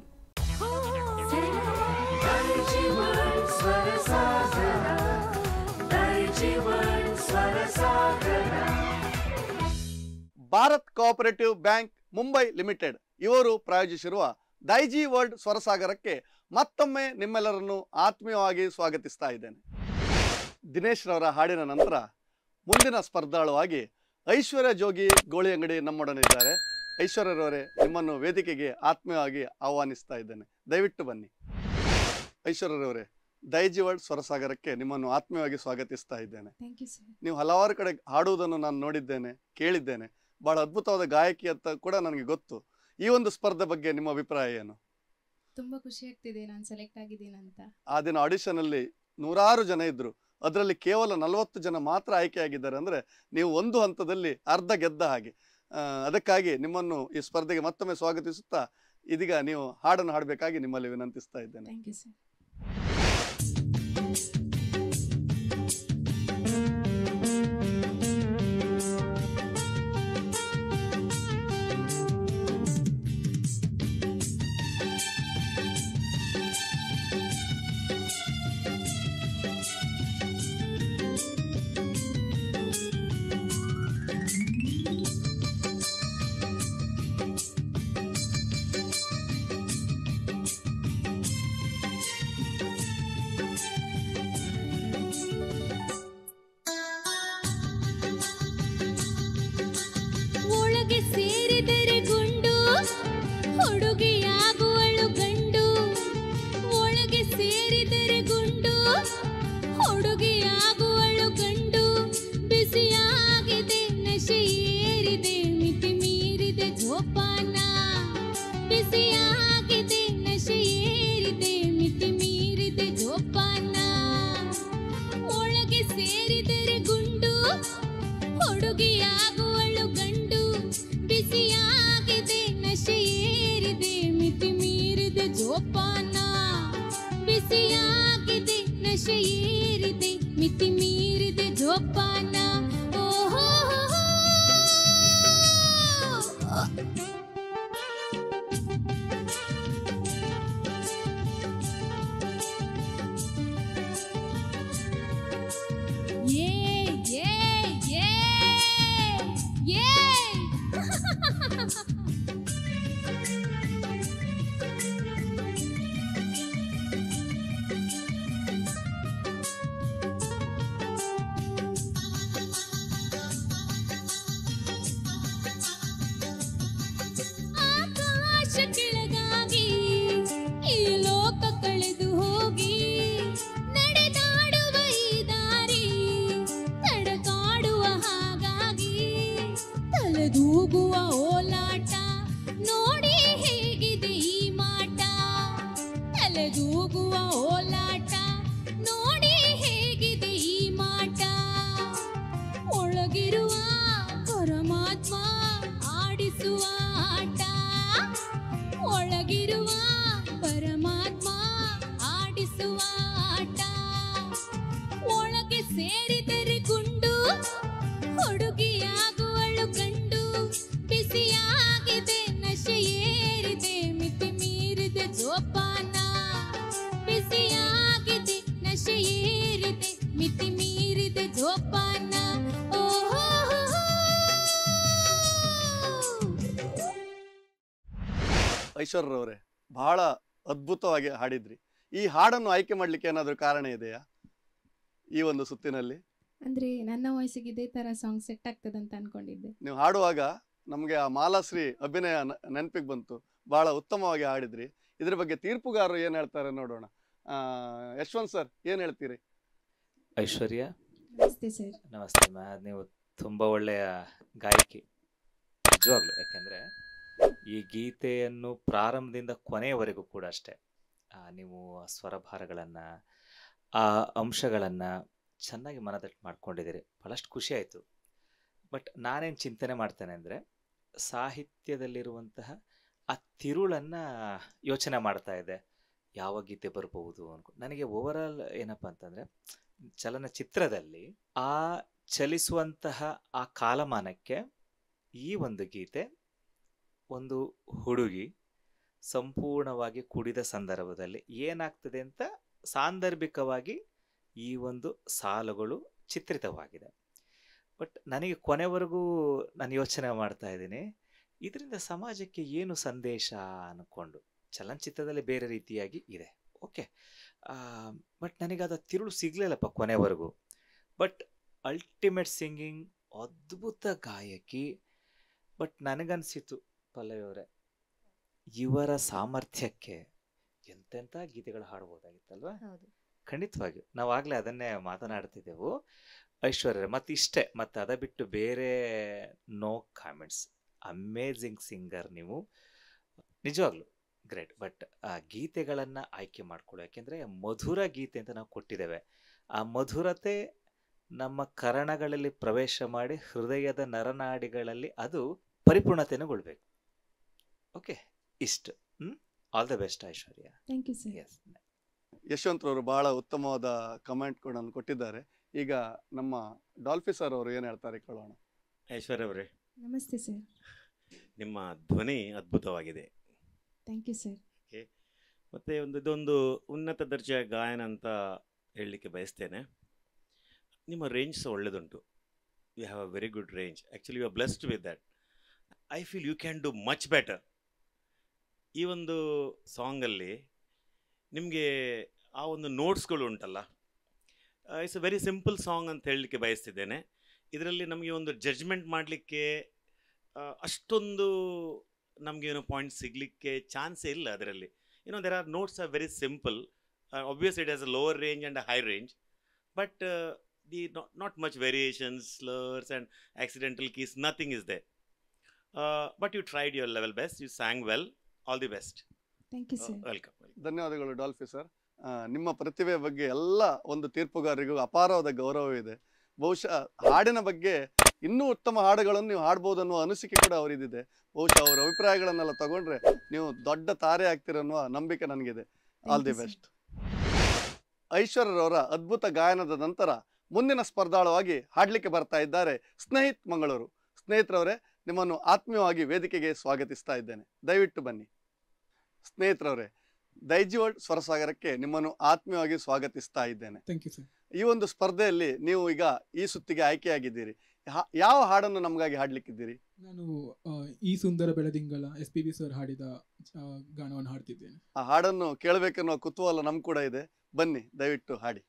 Bharat cooperative bank Mumbai limited ಇವರು ಪ್ರಾಯೋಜಿಸಿರುವ ದೈಜಿ ವರ್ಲ್ಡ್ ಸ್ವರಸಾಗರಕ್ಕೆ ಮತ್ತೊಮ್ಮೆ ನಿಮ್ಮೆಲ್ಲರನ್ನು ಆತ್ಮೀಯವಾಗಿ ಸ್ವಾಗತಿಸ್ತಾ ಇದ್ದೇನೆ. ದಿನೇಶ್ ರವರ ಹಾಡಿನ ನಂತರ ಮುಂದಿನ ಸ್ಪರ್ಧಾಳುವಾಗಿ ಐಶ್ವರ್ಯ ಜೋಗಿ ಗೋಳಿ ಅಂಗಡಿ ನಮ್ಮೊಡನಿದ್ದಾರೆ. ಐಶ್ವರ್ಯರವರೇ, ನಿಮ್ಮನ್ನು ವೇದಿಕೆಗೆ ಆತ್ಮೀಯವಾಗಿ ಆಹ್ವಾನಿಸ್ತಾ ಇದ್ದೇನೆ. ದಯವಿಟ್ಟು ಬನ್ನಿ. ಐಶ್ವರ್ಯರವರೇ, ದೈಜಿ ವರ್ಲ್ಡ್ ಸ್ವರಸಾಗರಕ್ಕೆ ನಿಮ್ಮನ್ನು ಆತ್ಮೀಯವಾಗಿ ಸ್ವಾಗತಿಸ್ತಾ ಇದ್ದೇನೆ. ನೀವು ಹಲವಾರು ಕಡೆ ಹಾಡುವುದನ್ನು ನಾನು ನೋಡಿದ್ದೇನೆ, ಕೇಳಿದ್ದೇನೆ. ಬಹಳ ಅದ್ಭುತವಾದ ಗಾಯಕಿ ಅಂತ ಕೂಡ ನನಗೆ ಗೊತ್ತು. ಈ ಒಂದು ಸ್ಪರ್ಧೆ ಬಗ್ಗೆ ನಿಮ್ಮ ಅಭಿಪ್ರಾಯ ಏನು? ತುಂಬಾ ಖುಷಿ ಆಗ್ತಿದೆ ನಾನು ಸೆಲೆಕ್ಟ್ ಆಗಿದ್ದೀನಂತ. ಆ ದಿನ ಆಡಿಷನ್ ಅಲ್ಲಿ 100 ಜನ ಇದ್ರು, ಅದರಲ್ಲಿ ಕೇವಲ 40 ಜನ ಮಾತ್ರ ಆಯ್ಕೆಯಾಗಿದ್ದಾರೆ. ಅಂದ್ರೆ ನೀವು ಒಂದು ಹಂತದಲ್ಲಿ ಅರ್ಧ ಗೆದ್ದ ಹಾಗೆ. ಅದಕ್ಕಾಗಿ ನಿಮ್ಮನ್ನು ಈ ಸ್ಪರ್ಧೆಗೆ ಮತ್ತೊಮ್ಮೆ ಸ್ವಾಗತಿಸುತ್ತಾ ಇದೀಗ ನೀವು ಹಾಡನ್ನು ಹಾಡಬೇಕಾಗಿ ನಿಮ್ಮಲ್ಲಿ ವಿನಂತಿಸ್ತಾ ಇದ್ದೇನೆ. Thank you sir. ನಶೆ ಏರಿದೆ ಮಿತಿ ಮೀರಿದೆ ಜೋಪಾನ ಓಹೋ ಕೆಳಗಾಗಿ ಈ ಲೋಕ ಕಳೆದು ಹೋಗಿ ನಡೆದಾಡುವ ಈ ದಾರಿ ತಡಕಾಡುವ ಹಾಗಾಗಿ ತಲೆದೂಗುವ ಓಲಾಟ ನೋಡಿ ಹೇಗಿದೆ ಈ ಮಾಟ ತಲೆದೂಗುವ ಓಲಾಟ ನೋಡಿ ಹೇಗಿದೆ ಈ ಮಾಟ ಒಳಗಿರುವ ಪರಮಾತ್ಮ ಆಡಿಸುವ ಆಟ ಒಳಗಿರುವ ಪರಮಾತ್ಮ ಆಡಿಸುವ ಆಟ ಒಳಗೆ ಸೇರಿದರೆ ಗುಂಡು ಹುಡುಗಿಯಾಗುವಳು ಗಂಡು ಬಿಸಿಯಾಗಿದೆ ನಶೆ ಏರಿದೆ ಮಿತಿ ಮೀರಿದೆ ಜೋಪಾನ ಬಿಸಿಯಾಗಿದೆ ನಶೆ ಏರಿದೆ ಮಿತಿ ಮೀರಿದೆ ಜೋಪಾನ ಓಹೋ ಐಶ್ವರ್ಯವರೇ ಬಹಳ ಅದ್ಭುತವಾಗಿ ಹಾಡಿದ್ರಿ. ಈ ಹಾಡನ್ನು ಆಯ್ಕೆ ಮಾಡ್ಲಿಕ್ಕೆ ಏನಾದರೂ ಕಾರಣ ಇದೆಯಾ ಈ ಒಂದು ಸುತ್ತಿನಲ್ಲಿ? ಅಂದ್ರೆ ನನ್ನ ವಾಯ್ಸಿಗೆ ಇದೇ ತರ ಸಾಂಗ್ ಸೆಟ್ ಆಗ್ತದೆ ಅಂತ ಅನ್ಕೊಂಡಿದ್ದೆ. ನೀವು ಹಾಡುವಾಗ ನಮಗೆ ಆ ಮಾಲಾಶ್ರೀ ಅಭಿನಯ ನೆನಪಿಗೆ ಬಂತು. ಬಹಳ ಉತ್ತಮವಾಗಿ ಹಾಡಿದ್ರಿ. ಇದ್ರ ಬಗ್ಗೆ ತೀರ್ಪುಗಾರರು ಏನ್ ಹೇಳ್ತಾರೆ ನೋಡೋಣ. ಯಶವಂತ್ ಸರ್ ಏನ್ ಹೇಳ್ತೀರಿ? ಐಶ್ವರ್ಯ ನಮಸ್ತೆ ಸರ್. ನಮಸ್ತೆ ನೀವು ತುಂಬ ಒಳ್ಳೆಯ ಗಾಯಕಿ ನಿಜವಾಗ್ಲು. ಯಾಕೆಂದರೆ ಈ ಗೀತೆಯನ್ನು ಪ್ರಾರಂಭದಿಂದ ಕೊನೆಯವರೆಗೂ ಕೂಡ ಅಷ್ಟೇ ನೀವು ಆ ಸ್ವರಭಾರಗಳನ್ನು ಆ ಅಂಶಗಳನ್ನು ಚೆನ್ನಾಗಿ ಮನದಟ್ಟು ಮಾಡ್ಕೊಂಡಿದ್ದೀರಿ. ಭಾಳಷ್ಟು ಖುಷಿ ಆಯಿತು. ಬಟ್ ನಾನೇನು ಚಿಂತನೆ ಮಾಡ್ತೇನೆ ಅಂದರೆ ಸಾಹಿತ್ಯದಲ್ಲಿರುವಂತಹ ಆ ತಿರುಳನ್ನು ಯೋಚನೆ ಮಾಡ್ತಾ ಇದ್ದೆ, ಯಾವ ಗೀತೆ ಬರ್ಬೋದು ಅನ್ಕೊಂಡು. ನನಗೆ ಓವರಾಲ್ ಏನಪ್ಪ ಅಂತಂದರೆ ಚಲನಚಿತ್ರದಲ್ಲಿ ಆ ಚಲಿಸುವಂತಹ ಆ ಕಾಲಮಾನಕ್ಕೆ ಈ ಒಂದು ಗೀತೆ, ಒಂದು ಹುಡುಗಿ ಸಂಪೂರ್ಣವಾಗಿ ಕುಡಿದ ಸಂದರ್ಭದಲ್ಲಿ ಏನಾಗ್ತದೆ ಅಂತ ಸಾಂದರ್ಭಿಕವಾಗಿ ಈ ಒಂದು ಸಾಲುಗಳು ಚಿತ್ರಿತವಾಗಿದೆ. ಬಟ್ ನನಗೆ ಕೊನೆವರೆಗೂ ನಾನು ಯೋಚನೆ ಮಾಡ್ತಾ ಇದ್ದೀನಿ, ಇದರಿಂದ ಸಮಾಜಕ್ಕೆ ಏನು ಸಂದೇಶ ಅಂದ್ಕೊಂಡು. ಚಲನಚಿತ್ರದಲ್ಲಿ ಬೇರೆ ರೀತಿಯಾಗಿ ಇದೆ, ಓಕೆ, ಬಟ್ ನನಗದು ತಿರುಳು ಸಿಗಲಿಲ್ಲಪ್ಪ ಕೊನೆವರೆಗೂ. ಬಟ್ ಅಲ್ಟಿಮೇಟ್ ಸಿಂಗಿಂಗ್, ಅದ್ಭುತ ಗಾಯಕಿ. ಬಟ್ ನನಗನ್ಸಿತ್ತು ಪಲ್ಲವಿ ಅವರೇ, ಇವರ ಸಾಮರ್ಥ್ಯಕ್ಕೆ ಎಂತೆಂಥ ಗೀತೆಗಳು ಹಾಡ್ಬೋದಾಗಿತ್ತಲ್ವಾ? ಖಂಡಿತವಾಗಿಯೂ ನಾವಾಗಲೇ ಅದನ್ನೇ ಮಾತನಾಡ್ತಿದ್ದೆವು. ಐಶ್ವರ್ಯ ಮತ್ತು ಇಷ್ಟೇ, ಮತ್ತು ಅದ ಬಿಟ್ಟು ಬೇರೆ ನೋ ಕಾಮೆಂಟ್ಸ್. ಅಮೇಝಿಂಗ್ ಸಿಂಗರ್ ನೀವು, ನಿಜವಾಗ್ಲು ಗ್ರೇಟ್. ಬಟ್ ಆ ಗೀತೆಗಳನ್ನು ಆಯ್ಕೆ ಮಾಡ್ಕೊಳ್ಳೋ, ಯಾಕೆಂದರೆ ಮಧುರ ಗೀತೆ ಅಂತ ನಾವು ಕೊಟ್ಟಿದ್ದೇವೆ. ಆ ಮಧುರತೆ ನಮ್ಮ ಕರಣಗಳಲ್ಲಿ ಪ್ರವೇಶ ಮಾಡಿ ಹೃದಯದ ನರನಾಡಿಗಳಲ್ಲಿ ಅದು ಪರಿಪೂರ್ಣತೆಗೊಳ್ಬೇಕು. ಓಕೆ, ಇಷ್ಟು. All the best Aishwarya. Thank you sir. Yes, ಯಶವಂತರವರು ಬಹಳ ಉತ್ತಮವಾದ ಕಮೆಂಟ್ ಕೂಡ ಕೊಟ್ಟಿದ್ದಾರೆ. ಈಗ ನಮ್ಮ ಡಾಲ್ಫಿ ಸರ್ ಅವರು ಏನು ಹೇಳ್ತಾರೆ ಕೇಳೋಣ. ಐಶ್ವರ್ಯ ಅವರೇ ನಮಸ್ತೆ ಸರ್. ನಿಮ್ಮ ಧ್ವನಿ ಅದ್ಭುತವಾಗಿದೆ. Thank you sir. ಓಕೆ, ಮತ್ತು ಇದೊಂದು ಉನ್ನತ ದರ್ಜೆಯ ಗಾಯನ ಅಂತ ಹೇಳಲಿಕ್ಕೆ ಬಯಸ್ತೇನೆ. ನಿಮ್ಮ ರೇಂಜ್ ಸಹ ಒಳ್ಳೆದುಂಟು. You have a very good range. Actually you are blessed with that. I feel you can do much better. ಈ ಒಂದು ಸಾಂಗಲ್ಲಿ ನಿಮಗೆ ಆ ಒಂದು ನೋಟ್ಸ್ಗಳು ಉಂಟಲ್ಲ, it's a very simple song ಅಂತ ಹೇಳಲಿಕ್ಕೆ ಬಯಸ್ತಿದ್ದೇನೆ. ಇದರಲ್ಲಿ ನಮಗೆ ಒಂದು ಜಡ್ಜ್ಮೆಂಟ್ ಮಾಡಲಿಕ್ಕೆ ಅಷ್ಟೊಂದು ನಮಗೇನು ಪಾಯಿಂಟ್ ಸಿಗಲಿಕ್ಕೆ ಚಾನ್ಸೇ ಇಲ್ಲ ಅದರಲ್ಲಿ. There are notes are very simple. Obvious it has a lower range and a high range, but not much variations, slurs and accidental keys, nothing is there. But you tried your level best. You sang well. All the best. Thank you sir. Welcome. ಧನ್ಯವಾದಗಳು Dolphy sir. ನಿಮ್ಮ ಪ್ರತಿಭೆ ಬಗ್ಗೆ ಎಲ್ಲ ಒಂದು ತೀರ್ಪುಗಾರರಿಗೂ ಅಪಾರವಾದ ಗೌರವ ಇದೆ. ಬಹುಶಃ ಹಾಡಿನ ಬಗ್ಗೆ ಇನ್ನೂ ಉತ್ತಮ ಹಾಡುಗಳನ್ನು ನೀವು ಹಾಡ್ಬೋದು ಅನ್ನುವ ಅನಿಸಿಕೆ ಕೂಡ ಅವರಿದೆ. ಬಹುಶಃ ಅವರ ಅಭಿಪ್ರಾಯಗಳನ್ನೆಲ್ಲ ತಗೊಂಡ್ರೆ ನೀವು ದೊಡ್ಡ ತಾರೆ ಆಗ್ತೀರ ಅನ್ನುವ ನಂಬಿಕೆ ನನಗಿದೆ. All the best. ಐಶ್ವರ್ಯರವರ ಅದ್ಭುತ ಗಾಯನದ ನಂತರ ಮುಂದಿನ ಸ್ಪರ್ಧಾಳುವಾಗಿ ಹಾಡಲಿಕ್ಕೆ ಬರ್ತಾ ಇದ್ದಾರೆ ಸ್ನೇಹಿತ್ ಮಂಗಳೂರು. ಸ್ನೇಹಿತರವರೇ, ನಿಮ್ಮನ್ನು ಆತ್ಮೀಯವಾಗಿ ವೇದಿಕೆಗೆ ಸ್ವಾಗತಿಸ್ತಾ ಇದ್ದೇನೆ. ದಯವಿಟ್ಟು ಬನ್ನಿ. ಸ್ನೇಹಿತರವರೇ, ದೈಜಿ ವರ್ಲ್ಡ್ ಸ್ವರಸಾಗರಕ್ಕೆ ನಿಮ್ಮನ್ನು ಆತ್ಮೀಯವಾಗಿ ಸ್ವಾಗತಿಸ್ತಾ ಇದ್ದೇನೆ. ಈ ಒಂದು ಸ್ಪರ್ಧೆಯಲ್ಲಿ ನೀವು ಈಗ ಈ ಸುತ್ತಿಗೆ ಆಯ್ಕೆಯಾಗಿದ್ದೀರಿ. ಯಾವ ಹಾಡನ್ನು ನಮಗಾಗಿ ಹಾಡ್ಲಿಕ್ಕಿದ್ದೀರಿ? ನಾನು ಈ ಸುಂದರ ಬೆಳದಿಂಗಳ SPB ಸರ್ ಹಾಡಿದ ಗಾನವನ್ನು ಹಾಡ್ತಿದ್ದೇನೆ. ಆ ಹಾಡನ್ನು ಕೇಳಬೇಕೆನ್ನುವ ಕುತೂಹಲ ನಮ್ ಕೂಡ ಇದೆ. ಬನ್ನಿ, ದಯವಿಟ್ಟು ಹಾಡಿ.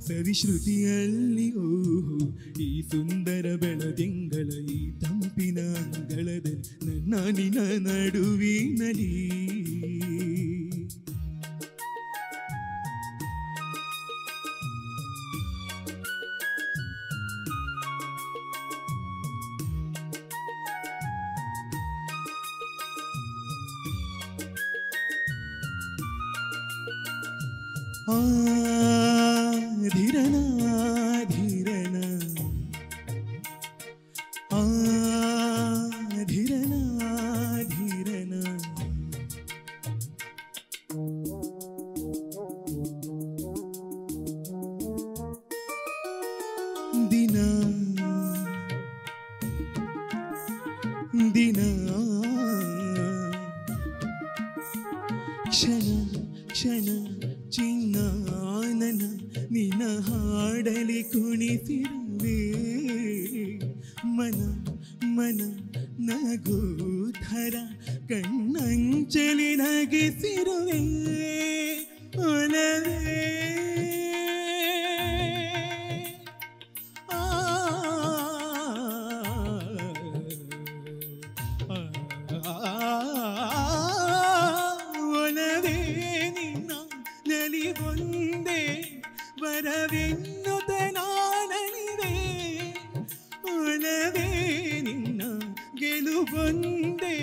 ಸವಿಶ್ರುತಿಯಲ್ಲಿ ಓಹೋ ಈ ಸುಂದರ ಬೆಳದಿಂಗಳ ಈ ತಂಪಿನ ಅಂಗಳದಲ್ಲಿ ನಾನಿನ ನಡುವಿನಲಿ ಧೀರನ ಧೀರನ ಧೀರನ ಧೀರನ ದಿನ ದಿನ ಕ್ಷಣ ಕ್ಷಣ ಚಿನ್ನಾನನ ನಿನ ಹಾಡಲಿ ಕುಣಿತಿರುವೆ ಮನ ಮನ ನಗೋಧರ ಕಣ್ಣಂಚಲಿ ನಗಿಸಿರುವೆ ಒಲವೇ ನಲಿಗೊಂದೇ ವರವೆನ್ನುತ್ತ ನಾನನಿದೆ ಒಲವೇ ನಿನ್ನ ಗೆಲುವೊಂದೇ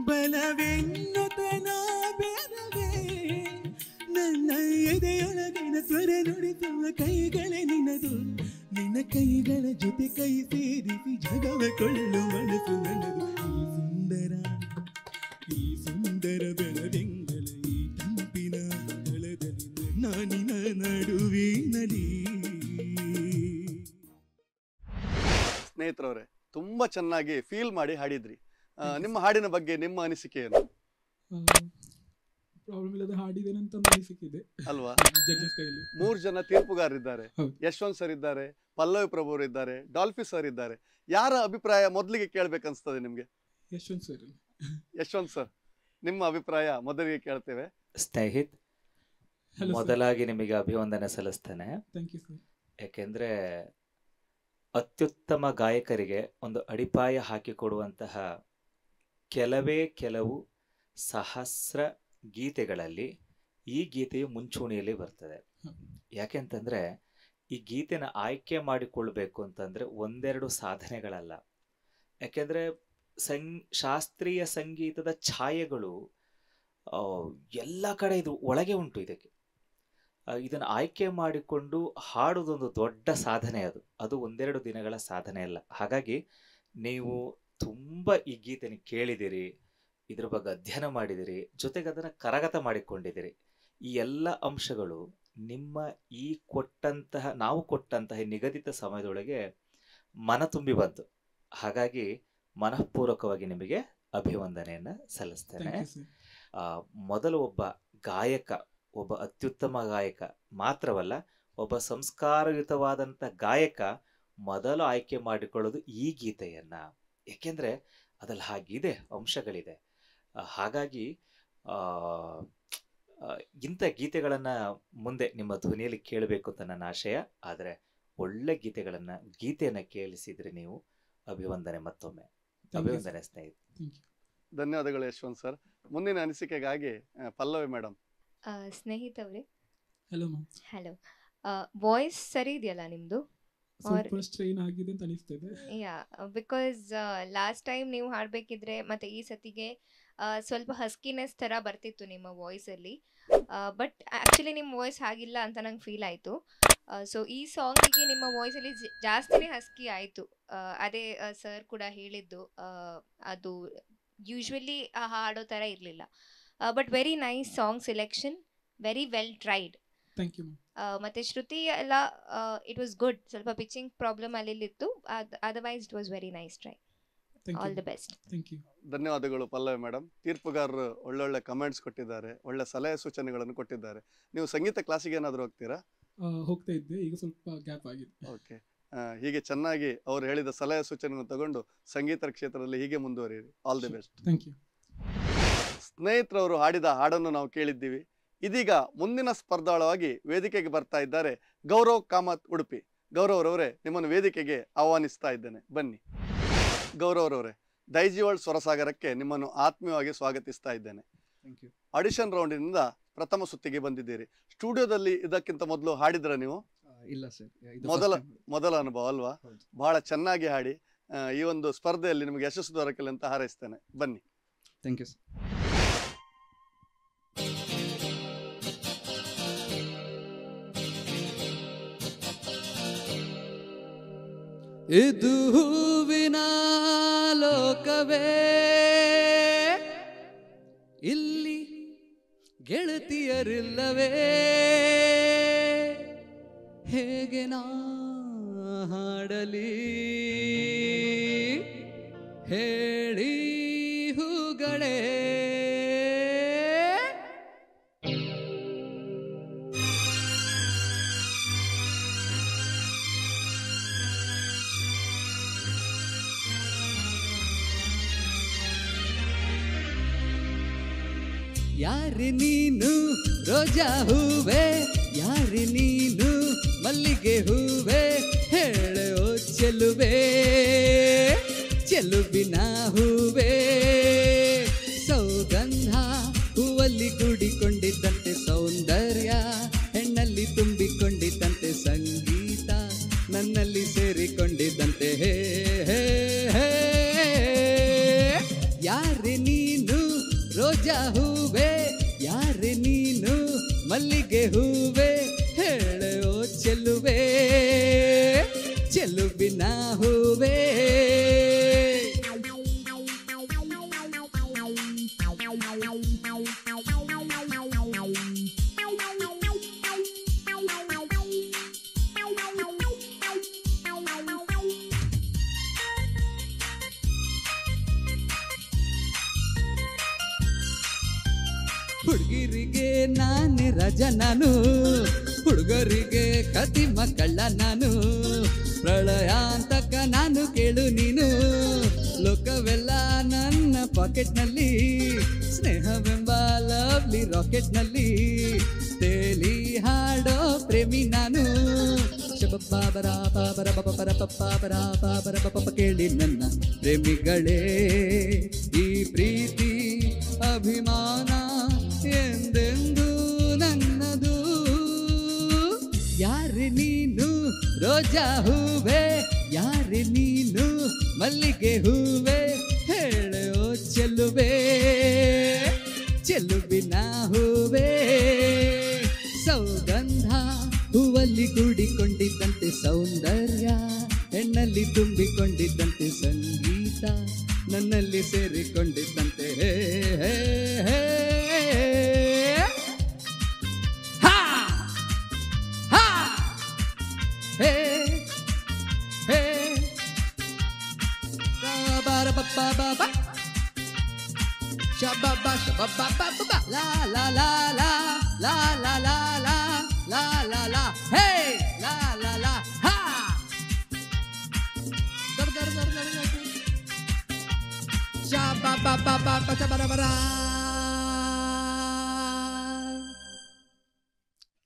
ಬಲವೆನ್ನುತ್ತ ನಾ ಬೆರವೆ ನನ್ನ ಎದೆಯೊಳಗಿನ ಸ್ವರ ನುಡಿಸುವ ಕೈಗಳೇ ನಿನ್ನದು ನಿನ್ನ ಕೈಗಳ ಜೊತೆ ಕೈ ಸೇರಿಸಿ ಜಗವ ಕೊಳ್ಳು ಮನಸ್ಸು ನನ್ನದು ಈ ಸುಂದರ ಬೆಳದಿಂಗಳ ಈ ತಂಪಿನ ನಾನಿನ ನಡುವಿನಲಿ. ಸ್ನೇಹಿತರವರೇ, ತುಂಬಾ ಚೆನ್ನಾಗಿ ಫೀಲ್ ಮಾಡಿ ಹಾಡಿದ್ರಿ. ನಿಮ್ಮ ಹಾಡಿನ ಬಗ್ಗೆ ನಿಮ್ಮ ಅನಿಸಿಕೆ ಏನು? ಪ್ರಾಬ್ಲಮ್ ಇಲ್ಲದೆ ಹಾಡಿದ್ದೇನೆ ಅಂತ ಅನಿಸಿಕೆ ಇದೆ ಅಲ್ವಾ? ಜಡ್ಜಸ್ ಕೈಯಲ್ಲಿ 3 ಜನ ತೀರ್ಪುಗಾರರಿದ್ದಾರೆ. ಯಶವಂತ್ ಸರ್ ಇದ್ದಾರೆ, ಪಲ್ಲವಿ ಪ್ರಭು ಅವರು ಇದ್ದಾರೆ, ಡಾಲ್ಫಿ ಸರ್ ಇದ್ದಾರೆ. ಯಾರ ಅಭಿಪ್ರಾಯ ಮೊದಲಿಗೆ ಕೇಳ್ಬೇಕನ್ಸ್ತದೆ ನಿಮ್ಗೆ? ಯಶವಂತ್ ಸರ್, ನಿಮ್ಮ ಅಭಿಪ್ರಾಯ ಮೊದಲಿಗೆ ಕೇಳ್ತೇವೆ. ಸ್ನೇಹಿತ್, ಮೊದಲಾಗಿ ನಿಮಗೆ ಅಭಿವಂದನೆ ಸಲ್ಲಿಸ್ತೇನೆ. ಯಾಕೆಂದ್ರೆ ಅತ್ಯುತ್ತಮ ಗಾಯಕರಿಗೆ ಒಂದು ಅಡಿಪಾಯ ಹಾಕಿಕೊಡುವಂತಹ ಕೆಲವು ಸಹಸ್ರ ಗೀತೆಗಳಲ್ಲಿ ಈ ಗೀತೆಯು ಮುಂಚೂಣಿಯಲ್ಲಿ ಬರ್ತದೆ. ಯಾಕೆಂತಂದ್ರೆ ಈ ಗೀತೆನ ಆಯ್ಕೆ ಮಾಡಿಕೊಳ್ಬೇಕು ಅಂತಂದ್ರೆ ಒಂದೆರಡು ಸಾಧನೆಗಳಲ್ಲ. ಯಾಕೆಂದ್ರೆ ಶಾಸ್ತ್ರೀಯ ಸಂಗೀತದ ಛಾಯೆಗಳು ಎಲ್ಲ ಕಡೆ ಇದು ಒಳಗೆ ಉಂಟು. ಇದನ್ನು ಆಯ್ಕೆ ಮಾಡಿಕೊಂಡು ಹಾಡುವುದೊಂದು ದೊಡ್ಡ ಸಾಧನೆ. ಅದು ಒಂದೆರಡು ದಿನಗಳ ಸಾಧನೆ ಅಲ್ಲ. ಹಾಗಾಗಿ ನೀವು ತುಂಬ ಈ ಗೀತೆನ ಕೇಳಿದಿರಿ, ಇದ್ರ ಬಗ್ಗೆ ಅಧ್ಯಯನ ಮಾಡಿದಿರಿ, ಜೊತೆಗೆ ಅದನ್ನು ಕರಗತ ಮಾಡಿಕೊಂಡಿದ್ದೀರಿ. ಈ ಎಲ್ಲ ಅಂಶಗಳು ನಿಮ್ಮ ನಾವು ಕೊಟ್ಟಂತಹ ನಿಗದಿತ ಸಮಯದೊಳಗೆ ಮನ ತುಂಬಿ ಬಂತು. ಹಾಗಾಗಿ ಮನಃಪೂರ್ವಕವಾಗಿ ನಿಮಗೆ ಅಭಿವಂದನೆಯನ್ನು ಸಲ್ಲಿಸ್ತೇನೆ. ಮೊದಲು ಒಬ್ಬ ಗಾಯಕ, ಒಬ್ಬ ಅತ್ಯುತ್ತಮ ಗಾಯಕ ಮಾತ್ರವಲ್ಲ, ಒಬ್ಬ ಸಂಸ್ಕಾರಯುತವಾದಂಥ ಗಾಯಕ ಮೊದಲು ಆಯ್ಕೆ ಮಾಡಿಕೊಳ್ಳೋದು ಈ ಗೀತೆಯನ್ನ. ಯಾಕೆಂದ್ರೆ ಅದ್ರಲ್ಲಿ ಹಾಗಿದೆ, ಅಂಶಗಳಿದೆ. ಹಾಗಾಗಿ ಇಂಥ ಗೀತೆಗಳನ್ನ ಮುಂದೆ ನಿಮ್ಮ ಧ್ವನಿಯಲ್ಲಿ ಕೇಳಬೇಕು ಅಂತ ನನ್ನ ಆಶಯ. ಆದರೆ ಒಳ್ಳೆ ಗೀತೆಯನ್ನ ಕೇಳಿಸಿದ್ರೆ ನೀವು ಅಭಿವಂದನೆ. ಮತ್ತೊಮ್ಮೆ ಅಭಿವಂದನೆ ಸ್ನೇಹಿತ. ಧನ್ಯವಾದಗಳು ಯಶವಂತ್ ಸರ್. ಮುಂದಿನ ಅನಿಸಿಕೆಗಾಗಿ ಪಲ್ಲವಿ ಮೇಡಮ್. ಸ್ನೇಹಿತ ಅವರೇ, ಹಲೋ ಹಲೋ. ವಾಯ್ಸ್ ಸರಿ ಇದೆಯಲ್ಲ ನಿಮ್ದು? ಸ್ವಲ್ಪ ಸ್ಟ್ರೈನ್ ಆಗಿದೆ ಅಂತ ಅನಿಸ್ತಿದೆ. ಯಾ, ಬಿಕಾಸ್ ಲಾಸ್ಟ್ ಟೈಮ್ ನೀವು ಹಾಡಬೇಕಿದ್ರೆ ಮತ್ತೆ ಈ ಸತಿಗೆ ಸ್ವಲ್ಪ ಹಸ್ಕಿನೆಸ್ ಥರ ಬರ್ತಿತ್ತು ನಿಮ್ಮ ವಾಯ್ಸಲ್ಲಿ. ಬಟ್ ಆ್ಯಕ್ಚುಲಿ ನಿಮ್ಮ ವಾಯ್ಸ್ ಹಾಗಿಲ್ಲ ಅಂತ ನಂಗೆ ಫೀಲ್ ಆಯಿತು. ಸೊ ಈ ಸಾಂಗಿಗೆ ನಿಮ್ಮ ವಾಯ್ಸಲ್ಲಿ ಜಾಸ್ತಿನೇ ಹಸ್ಕಿ ಆಯಿತು. ಅದೇ ಸರ್ ಕೂಡ ಹೇಳಿದ್ದು, ಅದು ಯೂಶ್ವಲಿ ಹಾಡೋ ಥರ ಇರಲಿಲ್ಲ. But very nice song selection, very well tried. Thank you. ಮತ್ತೆ ಶ್ರುತಿ ಎಲ್ಲ ಇಟ್ ವಾಸ್ ಗುಡ್. ಸ್ವಲ್ಪ ಪಿಚಿಂಗ್ ಪ್ರಾಬ್ಲಮ್ ಅಲ್ಲಿತ್ತು, otherwise it was very nice try. All the best. Thank you. ಧನ್ಯವಾದಗಳು ಪಲ್ಲವಿ ಮೇಡಮ್. ತೀರ್ಪುಗಾರರು ಒಳ್ಳೊಳ್ಳೆ ಕಮೆಂಟ್ಸ್ ಕೊಟ್ಟಿದ್ದಾರೆ, ಒಳ್ಳೆ ಸಲಹೆ ಸೂಚನೆಗಳನ್ನು ಕೊಟ್ಟಿದ್ದಾರೆ. ನೀವು ಸಂಗೀತ ಕ್ಲಾಸಿಗೆ ಏನಾದರೂ ಹೋಗ್ತೀರಾ? ಹೋಗ್ತಾ ಇದ್ದೆ, ಈಗ ಸ್ವಲ್ಪ ಗ್ಯಾಪ್ ಆಗಿದೆ. ಓಕೆ, ಹೀಗೆ ಚೆನ್ನಾಗಿ ಅವರು ಹೇಳಿದ ಸಲಹೆ ಸೂಚನೆಯನ್ನು ತಗೊಂಡು ಸಂಗೀತ ಕ್ಷೇತ್ರದಲ್ಲಿ ಹೀಗೆ ಮುಂದುವರಿಯಿರಿ. All the best. Thank you. ಸ್ನೇಹಿತರವರು ಹಾಡಿದ ಹಾಡನ್ನು ನಾವು ಕೇಳಿದ್ದೀವಿ. ಇದೀಗ ಮುಂದಿನ ಸ್ಪರ್ಧಾಳವಾಗಿ ವೇದಿಕೆಗೆ ಬರ್ತಾ ಇದ್ದಾರೆ ಗೌರವ್ ಕಾಮತ್ ಉಡುಪಿ. ಗೌರವ್ರವರೇ, ನಿಮ್ಮನ್ನು ವೇದಿಕೆಗೆ ಆಹ್ವಾನಿಸ್ತಾ ಇದ್ದೇನೆ, ಬನ್ನಿ. ಗೌರವ್ರವರೇ, ದೈಜಿ ವರ್ಲ್ಡ್ ಸ್ವರಸಾಗರಕ್ಕೆ ನಿಮ್ಮನ್ನು ಆತ್ಮೀಯವಾಗಿ ಸ್ವಾಗತಿಸ್ತಾ ಇದ್ದೇನೆ. ಆಡಿಷನ್ ರೌಂಡಿನಿಂದ ಪ್ರಥಮ ಸುತ್ತಿಗೆ ಬಂದಿದ್ದೀರಿ. ಸ್ಟುಡಿಯೋದಲ್ಲಿ ಇದಕ್ಕಿಂತ ಮೊದಲು ಹಾಡಿದ್ರ ನೀವು? ಇಲ್ಲ ಸರ್, ಮೊದಲ ಅನುಭವ ಅಲ್ವಾ? ಬಹಳ ಚೆನ್ನಾಗಿ ಹಾಡಿ ಈ ಒಂದು ಸ್ಪರ್ಧೆಯಲ್ಲಿ ನಿಮಗೆ ಯಶಸ್ಸು ದೊರಕಲಿ ಅಂತ ಹಾರೈಸ್ತೇನೆ. ಬನ್ನಿ. Thank you sir. ಇದು ಹೂವಿನ ಲೋಕವೇ, ಇಲ್ಲಿ ಗೆಳತಿಯರಿಲ್ಲವೇ, ಹೇಗೆ ನಾ ಹಾಡಲಿ ಹೇಳಿ ಹೂಗಳೇ. ಯಾರಿ ನೀನು ರೋಜಾ ಹೂವೆ, ಯಾರಿ ನೀನು ಮಲ್ಲಿಗೆ ಹೂವೆ, ಹೇಳೋ ಚೆಲುವೆ ಚೆಲುವಿನ ಹೂವೆ. ಸೌಗಂಧ ಹೂವಲ್ಲಿ ಕೂಡಿಕೊಂಡಿದ್ದಂತೆ ಸೌಂದರ್ಯ, ಹೆಣ್ಣಲ್ಲಿ ತುಂಬಿಕೊಂಡಿದ್ದಂತೆ ಸಂಗೀತ, ನನ್ನಲ್ಲಿ ಸೇರಿಕೊಂಡಿದ್ದಂತೆ ಹೇ ಹೇ ಹೇ. ಯಾರಿ ನೀನು ರೋಜಾ ಹೂವೆ, ಯಾರೆ ನೀನು ಮಲ್ಲಿಗೆ ಹೂವೆ, ಹೇಳೋ ಚೆಲುವೆ ಚೆಲುವಿನ ಹೂವೆ. ಹುಡುಗಿರಿಗೆ ನಾನೇ ರಾಜ ನಾನು, ಹುಡುಗರಿಗೆ ಕತಿ ಮಕ್ಕಳ ನಾನು, ಪ್ರಳಯಾಂತಕ ನಾನು ಕೇಳು ನೀನು, ಲೋಕವೆಲ್ಲ ನನ್ನ ಪಾಕೆಟ್ನಲ್ಲಿ, ಸ್ನೇಹವೆಂಬ ಲವ್ಲಿ ರಾಕೆಟ್ನಲ್ಲಿ, ತೇಲಿ ಹಾಡೋ ಪ್ರೇಮಿ ನಾನು. ಶಬಬ್ಬರ ಬಾಬರ ಬಬರ ಪಪ್ಪರ ಬಾಬರ ಪಪ್ಪ ಕೇಳಿ ನನ್ನ ಪ್ರೇಮಿಗಳೇ, ಈ ಪ್ರೀತಿ ಅಭಿಮಾನ ಎಂದೆಂದು ನನ್ನದು. ಯಾರಿ ನೀನು ರೋಜಾ ಹೂವೆ, ಯಾರಿ ನೀನು ಮಲ್ಲಿಗೆ ಹೂವೆ, ಹೇಳೋ ಚೆಲುವೆ ಚೆಲುವಿನ ಹೂವೆ. ಸೌಗಂಧ ಹೂವಲ್ಲಿ ಕೂಡಿಕೊಂಡಿದ್ದಂತೆ ಸೌಂದರ್ಯ, ಹೆಣ್ಣಲ್ಲಿ ತುಂಬಿಕೊಂಡಿದ್ದಂತೆ ಸಂಗೀತ, ನನ್ನಲ್ಲಿ ಸೇರಿಕೊಂಡಿದ್ದಂತೆ ಹೇ ಹೇ ಹೇ. ಹೇ ಹೇ ಬಾರ ಬಪ್ಪ ಬಾಬಾ ಶಬಬ್ಬ ಶಬಬ್ಬ ಲಾ ಲಾ ಲಾ ಲಾ ಲಾ ಲಾ ಲಾ ಲಾ ಲಾ ಲಾ ಲಾ ಹೇ ಲಾ ಲಾ ಲಾ ಹಾ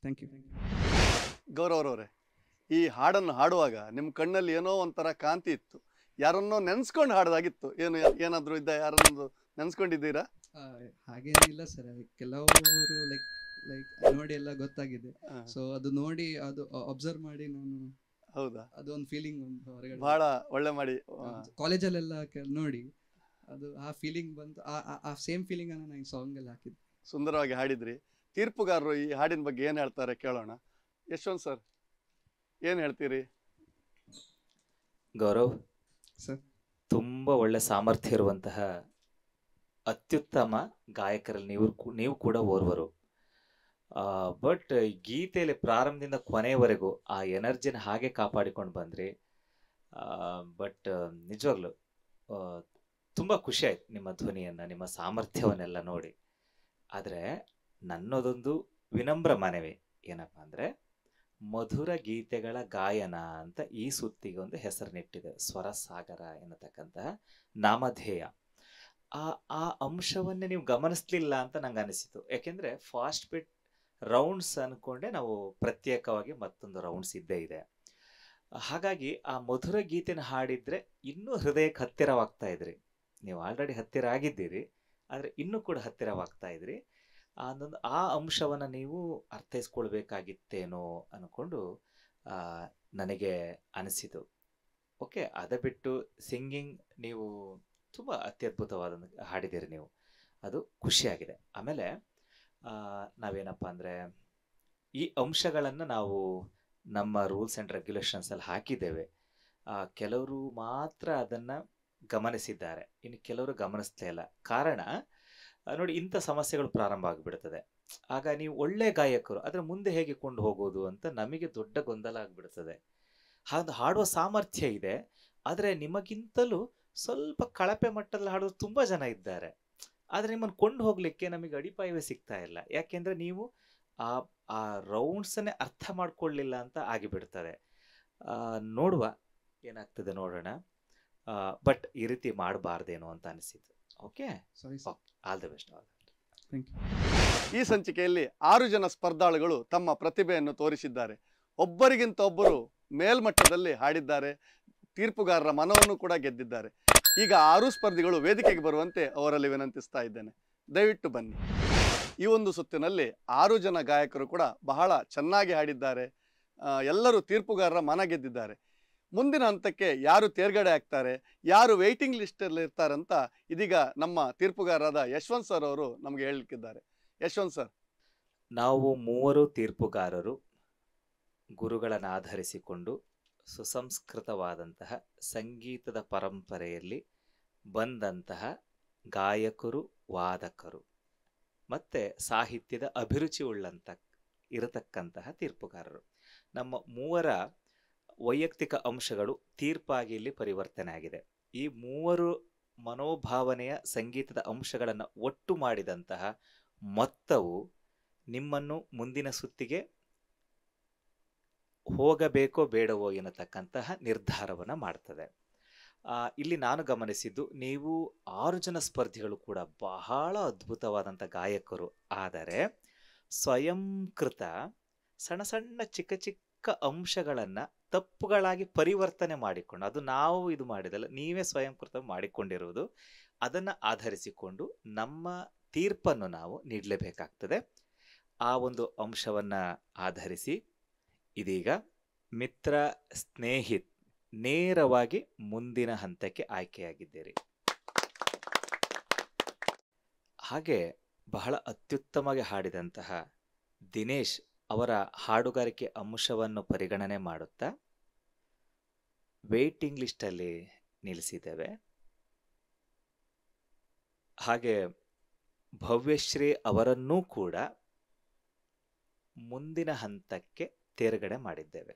ಥ್ಯಾಂಕ್ ಯು. ಗೌರವ್ರವ್ರೆ, ಈ ಹಾಡನ್ನು ಹಾಡುವಾಗ ನಿಮ್ಮ ಕಣ್ಣಲ್ಲಿ ಏನೋ ಒಂಥರ ಕಾಂತಿ ಇತ್ತು, ಯಾರನ್ನೋ ನೆನ್ಸ್ಕೊಂಡು ಹಾಡೋದಾಗಿತ್ತು. ಏನಾದರೂ ಇದ್ದ ಯಾರನ್ನೊಂದು ನೆನ್ಸ್ಕೊಂಡಿದ್ದೀರಾ? ಹಾಗೇನಿಲ್ಲ ಸರ್, ಕೆಲವರು ಲೈಕ್ ನೋಡಿ ಎಲ್ಲ ಗೊತ್ತಾಗಿದೆ. ಸೊ ಅದು ನೋಡಿ, ಅದು ಅಬ್ಸರ್ವ್ ಮಾಡಿ ನಾನು. ಹೌದಾ? ಅದೊಂದು ಫೀಲಿಂಗ್ ಹೊರಗಡೆ ಬಹಳ ಒಳ್ಳೆ ಮಾಡಿ ಕಾಲೇಜಲ್ಲೆಲ್ಲ ನೋಡಿ ಅದು ಆ ಫೀಲಿಂಗ್ ಬಂತು. ಆ ಸೇಮ್ ಫೀಲಿಂಗ್ ಅನ್ನು ನಾನು ಸಾಂಗ್ ಅಲ್ಲಿ ಹಾಕಿದ್ದೆ. ಸುಂದರವಾಗಿ ಹಾಡಿದ್ರಿ. ತೀರ್ಪುಗಾರರು ಈ ಹಾಡಿನ ಬಗ್ಗೆ ಏನು ಹೇಳ್ತಾರೆ ಕೇಳೋಣ. ಯಶವಂತ್ ಸರ್, ಏನು ಹೇಳ್ತೀರಿ? ಗೌರವ್ ಸರ್, ತುಂಬ ಒಳ್ಳೆ ಸಾಮರ್ಥ್ಯ ಇರುವಂತಹ ಅತ್ಯುತ್ತಮ ಗಾಯಕರಲ್ಲಿ ನೀವು ಕೂಡ ಓರ್ವರು. ಬಟ್ ಗೀತೆಯಲ್ಲಿ ಪ್ರಾರಂಭದಿಂದ ಕೊನೆಯವರೆಗೂ ಆ ಎನರ್ಜಿನ ಹಾಗೆ ಕಾಪಾಡಿಕೊಂಡು ಬಂದ್ರಿ. ಬಟ್ ನಿಜವಾಗ್ಲು ತುಂಬ ಖುಷಿ ಆಯ್ತು ನಿಮ್ಮ ಧ್ವನಿಯನ್ನು, ನಿಮ್ಮ ಸಾಮರ್ಥ್ಯವನ್ನೆಲ್ಲ ನೋಡಿ. ಆದರೆ ನನ್ನದೊಂದು ವಿನಮ್ರ ಮನವಿ ಏನಪ್ಪ ಅಂದರೆ, ಮಧುರ ಗೀತೆಗಳ ಗಾಯನ ಅಂತ ಈ ಸುತ್ತಿಗೆ ಒಂದು ಹೆಸರನ್ನಿಟ್ಟಿದೆ, ಸ್ವರಸಾಗರ ಎನ್ನತಕ್ಕಂತಹ ನಾಮಧೇಯ. ಆ ಅಂಶವನ್ನೇ ನೀವು ಗಮನಿಸ್ಲಿಲ್ಲ ಅಂತ ನಂಗೆ ಅನಿಸಿತು. ಯಾಕೆಂದರೆ ಫಾಸ್ಟ್ ಬಿಟ್ ರೌಂಡ್ಸ್ ಅಂದ್ಕೊಂಡೆ ನಾವು ಪ್ರತ್ಯೇಕವಾಗಿ ಮತ್ತೊಂದು ರೌಂಡ್ಸ್ ಇದ್ದೇ ಇದೆ. ಹಾಗಾಗಿ ಆ ಮಧುರ ಗೀತೆನ ಹಾಡಿದರೆ ಇನ್ನೂ ಹೃದಯಕ್ಕೆ ಹತ್ತಿರವಾಗ್ತಾ ಇದ್ರಿ. ನೀವು ಆಲ್ರೆಡಿ ಹತ್ತಿರ ಆಗಿದ್ದೀರಿ, ಆದರೆ ಇನ್ನೂ ಕೂಡ ಹತ್ತಿರವಾಗ್ತಾ ಇದ್ರಿ. ಆ ಅಂಶವನ್ನು ನೀವು ಅರ್ಥೈಸ್ಕೊಳ್ಬೇಕಾಗಿತ್ತೇನೋ ಅಂದ್ಕೊಂಡು ನನಗೆ ಅನಿಸಿತು. ಓಕೆ, ಅದೇ ಬಿಟ್ಟು ಸಿಂಗಿಂಗ್ ನೀವು ತುಂಬ ಅತ್ಯದ್ಭುತವಾದ ಹಾಡಿದ್ದೀರಿ ನೀವು, ಅದು ಖುಷಿಯಾಗಿದೆ. ಆಮೇಲೆ ನಾವೇನಪ್ಪ ಅಂದರೆ, ಈ ಅಂಶಗಳನ್ನು ನಾವು ನಮ್ಮ ರೂಲ್ಸ್ ಆ್ಯಂಡ್ ರೆಗ್ಯುಲೇಷನ್ಸಲ್ಲಿ ಹಾಕಿದ್ದೇವೆ. ಕೆಲವರು ಮಾತ್ರ ಅದನ್ನು ಗಮನಿಸಿದ್ದಾರೆ, ಇನ್ನು ಕೆಲವರು ಗಮನಿಸ್ಲೇ ಇಲ್ಲ. ಕಾರಣ ನೋಡಿ, ಇಂಥ ಸಮಸ್ಯೆಗಳು ಪ್ರಾರಂಭ ಆಗಿಬಿಡ್ತದೆ. ಆಗ ನೀವು ಒಳ್ಳೆ ಗಾಯಕರು, ಅದರ ಮುಂದೆ ಹೇಗೆ ಕೊಂಡು ಹೋಗೋದು ಅಂತ ನಮಗೆ ದೊಡ್ಡ ಗೊಂದಲ ಆಗಿಬಿಡ್ತದೆ. ಹಾಡುವ ಸಾಮರ್ಥ್ಯ ಇದೆ, ಆದರೆ ನಿಮಗಿಂತಲೂ ಸ್ವಲ್ಪ ಕಳಪೆ ಮಟ್ಟದಲ್ಲಿ ಹಾಡೋರು ತುಂಬ ಜನ ಇದ್ದಾರೆ. ಆದರೆ ನಿಮ್ಮನ್ನು ಕೊಂಡು ಹೋಗಲಿಕ್ಕೆ ನಮಗೆ ಅಡಿಪಾಯವೇ ಸಿಗ್ತಾ ಇಲ್ಲ. ಯಾಕೆಂದರೆ ನೀವು ಆ ರೌಂಡ್ಸನ್ನೇ ಅರ್ಥ ಮಾಡ್ಕೊಳ್ಳಿಲ್ಲ ಅಂತ ಆಗಿಬಿಡ್ತದೆ. ನೋಡುವ ಏನಾಗ್ತದೆ ನೋಡೋಣ. ಬಟ್ ಈ ರೀತಿ ಮಾಡಬಾರ್ದೇನೋ ಅಂತ ಅನಿಸಿತು. Okay, all the best. Thank you. ಈ ಸಂಚಿಕೆಯಲ್ಲಿ 6 ಜನ ಸ್ಪರ್ಧಾಳುಗಳು ತಮ್ಮ ಪ್ರತಿಭೆಯನ್ನು ತೋರಿಸಿದ್ದಾರೆ. ಒಬ್ಬರಿಗಿಂತ ಒಬ್ಬರು ಮೇಲ್ಮಟ್ಟದಲ್ಲಿ ಹಾಡಿದ್ದಾರೆ, ತೀರ್ಪುಗಾರರ ಮನವನ್ನು ಕೂಡ ಗೆದ್ದಿದ್ದಾರೆ. ಈಗ 6 ಸ್ಪರ್ಧಿಗಳು ವೇದಿಕೆಗೆ ಬರುವಂತೆ ಅವರಲ್ಲಿ ವಿನಂತಿಸ್ತಾ ಇದ್ದೇನೆ. ದಯವಿಟ್ಟು ಬನ್ನಿ. ಈ ಒಂದು ಸುತ್ತಿನಲ್ಲಿ 6 ಜನ ಗಾಯಕರು ಕೂಡ ಬಹಳ ಚೆನ್ನಾಗಿ ಹಾಡಿದ್ದಾರೆ. ಎಲ್ಲರೂ ತೀರ್ಪುಗಾರರ ಮನ ಗೆದ್ದಿದ್ದಾರೆ. ಮುಂದಿನ ಹಂತಕ್ಕೆ ಯಾರು ತೇರ್ಗಡೆ ಆಗ್ತಾರೆ, ಯಾರು ವೇಟಿಂಗ್ ಲಿಸ್ಟಲ್ಲಿ ಇರ್ತಾರಂತ ಇದೀಗ ನಮ್ಮ ತೀರ್ಪುಗಾರರಾದ ಯಶವಂತ್ ಸರ್ ಅವರು ನಮಗೆ ಹೇಳಲಿಕ್ಕಿದ್ದಾರೆ. ಯಶವಂತ್ ಸರ್, ನಾವು 3 ತೀರ್ಪುಗಾರರು ಗುರುಗಳನ್ನು ಆಧರಿಸಿಕೊಂಡು ಸುಸಂಸ್ಕೃತವಾದಂತಹ ಸಂಗೀತದ ಪರಂಪರೆಯಲ್ಲಿ ಬಂದಂತಹ ಗಾಯಕರು, ವಾದಕರು ಮತ್ತು ಸಾಹಿತ್ಯದ ಅಭಿರುಚಿ ಇರತಕ್ಕಂತಹ ತೀರ್ಪುಗಾರರು. ನಮ್ಮ 3 ವೈಯಕ್ತಿಕ ಅಂಶಗಳು ತೀರ್ಪಾಗಿ ಇಲ್ಲಿ ಪರಿವರ್ತನೆ ಆಗಿದೆ. ಈ 3 ಮನೋಭಾವನೆಯ ಸಂಗೀತದ ಅಂಶಗಳನ್ನು ಒಟ್ಟು ಮಾಡಿದಂತಹ ಮೊತ್ತವು ನಿಮ್ಮನ್ನು ಮುಂದಿನ ಸುತ್ತಿಗೆ ಹೋಗಬೇಕೋ ಬೇಡವೋ ಎನ್ನತಕ್ಕಂತಹ ನಿರ್ಧಾರವನ್ನು ಮಾಡ್ತದೆ. ಇಲ್ಲಿ ನಾನು ಗಮನಿಸಿದ್ದು, ನೀವು 6 ಜನ ಸ್ಪರ್ಧಿಗಳು ಕೂಡ ಬಹಳ ಅದ್ಭುತವಾದಂಥ ಗಾಯಕರು. ಆದರೆ ಸ್ವಯಂಕೃತ ಸಣ್ಣ ಸಣ್ಣ ಚಿಕ್ಕ ಚಿಕ್ಕ ಅಂಶಗಳನ್ನು ತಪ್ಪುಗಳಾಗಿ ಪರಿವರ್ತನೆ ಮಾಡಿಕೊಂಡು, ಅದು ನಾವು ಇದು ಮಾಡಿದಲ್ಲ, ನೀವೇ ಸ್ವಯಂಕೃತ ಮಾಡಿಕೊಂಡಿರುವುದು, ಅದನ್ನು ಆಧರಿಸಿಕೊಂಡು ನಮ್ಮ ತೀರ್ಪನ್ನು ನಾವು ನೀಡಲೇಬೇಕಾಗ್ತದೆ. ಆ ಒಂದು ಅಂಶವನ್ನು ಆಧರಿಸಿ ಇದೀಗ ಮಿತ್ರ ಸ್ನೇಹಿತ್ ನೇರವಾಗಿ ಮುಂದಿನ ಹಂತಕ್ಕೆ ಆಯ್ಕೆಯಾಗಿದ್ದೀರಿ. ಹಾಗೆ ಬಹಳ ಅತ್ಯುತ್ತಮವಾಗಿ ಹಾಡಿದಂತಹ ದಿನೇಶ್ ಅವರ ಹಾಡುಗಾರಿಕೆ ಅಂಶವನ್ನು ಪರಿಗಣನೆ ಮಾಡುತ್ತಾ ವೇಟಿಂಗ್ ಲಿಸ್ಟಲ್ಲಿ ನಿಲ್ಲಿಸಿದ್ದೇವೆ. ಹಾಗೆ ಭವ್ಯಶ್ರೀ ಅವರನ್ನೂ ಕೂಡ ಮುಂದಿನ ಹಂತಕ್ಕೆ ತೇರ್ಗಡೆ ಮಾಡಿದ್ದೇವೆ.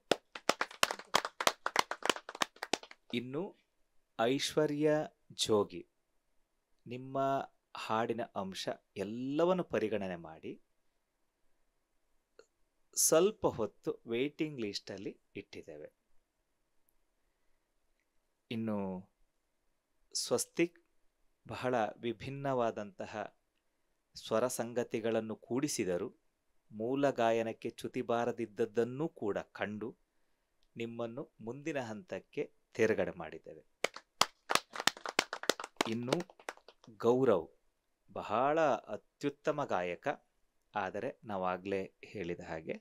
ಇನ್ನು ಐಶ್ವರ್ಯ ಜೋಗಿ, ನಿಮ್ಮ ಹಾಡಿನ ಅಂಶ ಎಲ್ಲವನ್ನು ಪರಿಗಣನೆ ಮಾಡಿ ಸ್ವಲ್ಪ ಹೊತ್ತು ವೇಟಿಂಗ್ ಲಿಸ್ಟಲ್ಲಿ ಇಟ್ಟಿದ್ದೇವೆ. ಇನ್ನು ಸ್ವಸ್ತಿಕ್ ಬಹಳ ವಿಭಿನ್ನವಾದಂತಹ ಸ್ವರ ಸಂಗತಿಗಳನ್ನು ಕೂಡಿಸಿದರು. ಮೂಲ ಗಾಯನಕ್ಕೆ ಚ್ಯುತಿ ಬಾರದಿದ್ದದ್ದನ್ನೂ ಕೂಡ ಕಂಡು ನಿಮ್ಮನ್ನು ಮುಂದಿನ ಹಂತಕ್ಕೆ ತೇರ್ಗಡೆ ಮಾಡಿದ್ದೇವೆ. ಇನ್ನು ಗೌರವ್ ಬಹಳ ಅತ್ಯುತ್ತಮ ಗಾಯಕ, ಆದರೆ ನಾವಾಗಲೇ ಹೇಳಿದ ಹಾಗೆ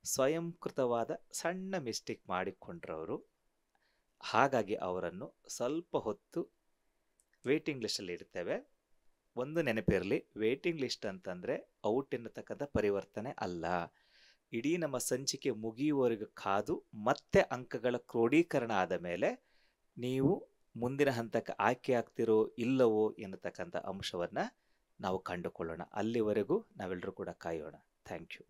ಸ್ವಯಂಕೃತವಾದ ಸಣ್ಣ ಮಿಸ್ಟೇಕ್ ಮಾಡಿಕೊಂಡ್ರವರು. ಹಾಗಾಗಿ ಅವರನ್ನು ಸ್ವಲ್ಪ ಹೊತ್ತು ವೇಟಿಂಗ್ ಲಿಸ್ಟಲ್ಲಿ ಇಡ್ತೇವೆ. ಒಂದು ನೆನಪಿರಲಿ, ವೇಟಿಂಗ್ ಲಿಸ್ಟ್ ಅಂತಂದರೆ ಔಟ್ ಎನ್ನತಕ್ಕಂಥ ಪರಿವರ್ತನೆ ಅಲ್ಲ. ಇಡೀ ನಮ್ಮ ಸಂಚಿಕೆ ಮುಗಿಯುವವರೆಗೂ ಕಾದು ಮತ್ತೆ ಅಂಕಗಳ ಕ್ರೋಢೀಕರಣ ಆದ ಮೇಲೆ ನೀವು ಮುಂದಿನ ಹಂತಕ್ಕೆ ಆಯ್ಕೆ ಆಗ್ತಿರೋ ಇಲ್ಲವೋ ಎನ್ನತಕ್ಕಂಥ ಅಂಶವನ್ನು ನಾವು ಕಂಡುಕೊಳ್ಳೋಣ. ಅಲ್ಲಿವರೆಗೂ ನಾವೆಲ್ಲರೂ ಕೂಡ ಕಾಯೋಣ. Thank you.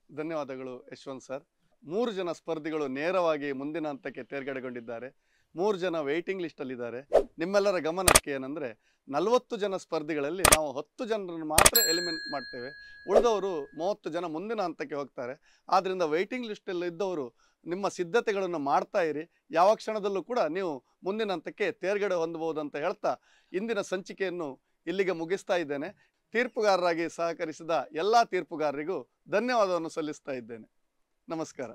ಧನ್ಯವಾದಗಳು ಯಶವಂತ್ ಸರ್. 3 ಜನ ಸ್ಪರ್ಧಿಗಳು ನೇರವಾಗಿ ಮುಂದಿನ ಹಂತಕ್ಕೆ ತೇರ್ಗಡೆಗೊಂಡಿದ್ದಾರೆ. 3 ಜನ ವೇಟಿಂಗ್ ಲಿಸ್ಟಲ್ಲಿದ್ದಾರೆ. ನಿಮ್ಮೆಲ್ಲರ ಗಮನಕ್ಕೆ ಏನಂದರೆ 40 ಜನ ಸ್ಪರ್ಧಿಗಳಲ್ಲಿ ನಾವು 10 ಜನರನ್ನು ಮಾತ್ರ ಎಲಿಮಿನೇಟ್ ಮಾಡ್ತೇವೆ. ಉಳಿದವರು 30 ಜನ ಮುಂದಿನ ಹಂತಕ್ಕೆ ಹೋಗ್ತಾರೆ. ಆದ್ದರಿಂದ ವೇಟಿಂಗ್ ಲಿಸ್ಟಲ್ಲಿ ಇದ್ದವರು ನಿಮ್ಮ ಸಿದ್ಧತೆಗಳನ್ನು ಮಾಡ್ತಾ ಇರಿ. ಯಾವ ಕ್ಷಣದಲ್ಲೂ ಕೂಡ ನೀವು ಮುಂದಿನ ಹಂತಕ್ಕೆ ತೇರ್ಗಡೆ ಹೊಂದಬಹುದು ಅಂತ ಹೇಳ್ತಾ ಇಂದಿನ ಸಂಚಿಕೆಯನ್ನು ಇಲ್ಲಿಗೆ ಮುಗಿಸ್ತಾ ಇದ್ದೇನೆ. ತೀರ್ಪುಗಾರರಾಗಿ ಸಹಕರಿಸಿದ ಎಲ್ಲ ತೀರ್ಪುಗಾರರಿಗೂ ಧನ್ಯವಾದವನ್ನು ಸಲ್ಲಿಸ್ತಾ ಇದ್ದೇನೆ. ನಮಸ್ಕಾರ.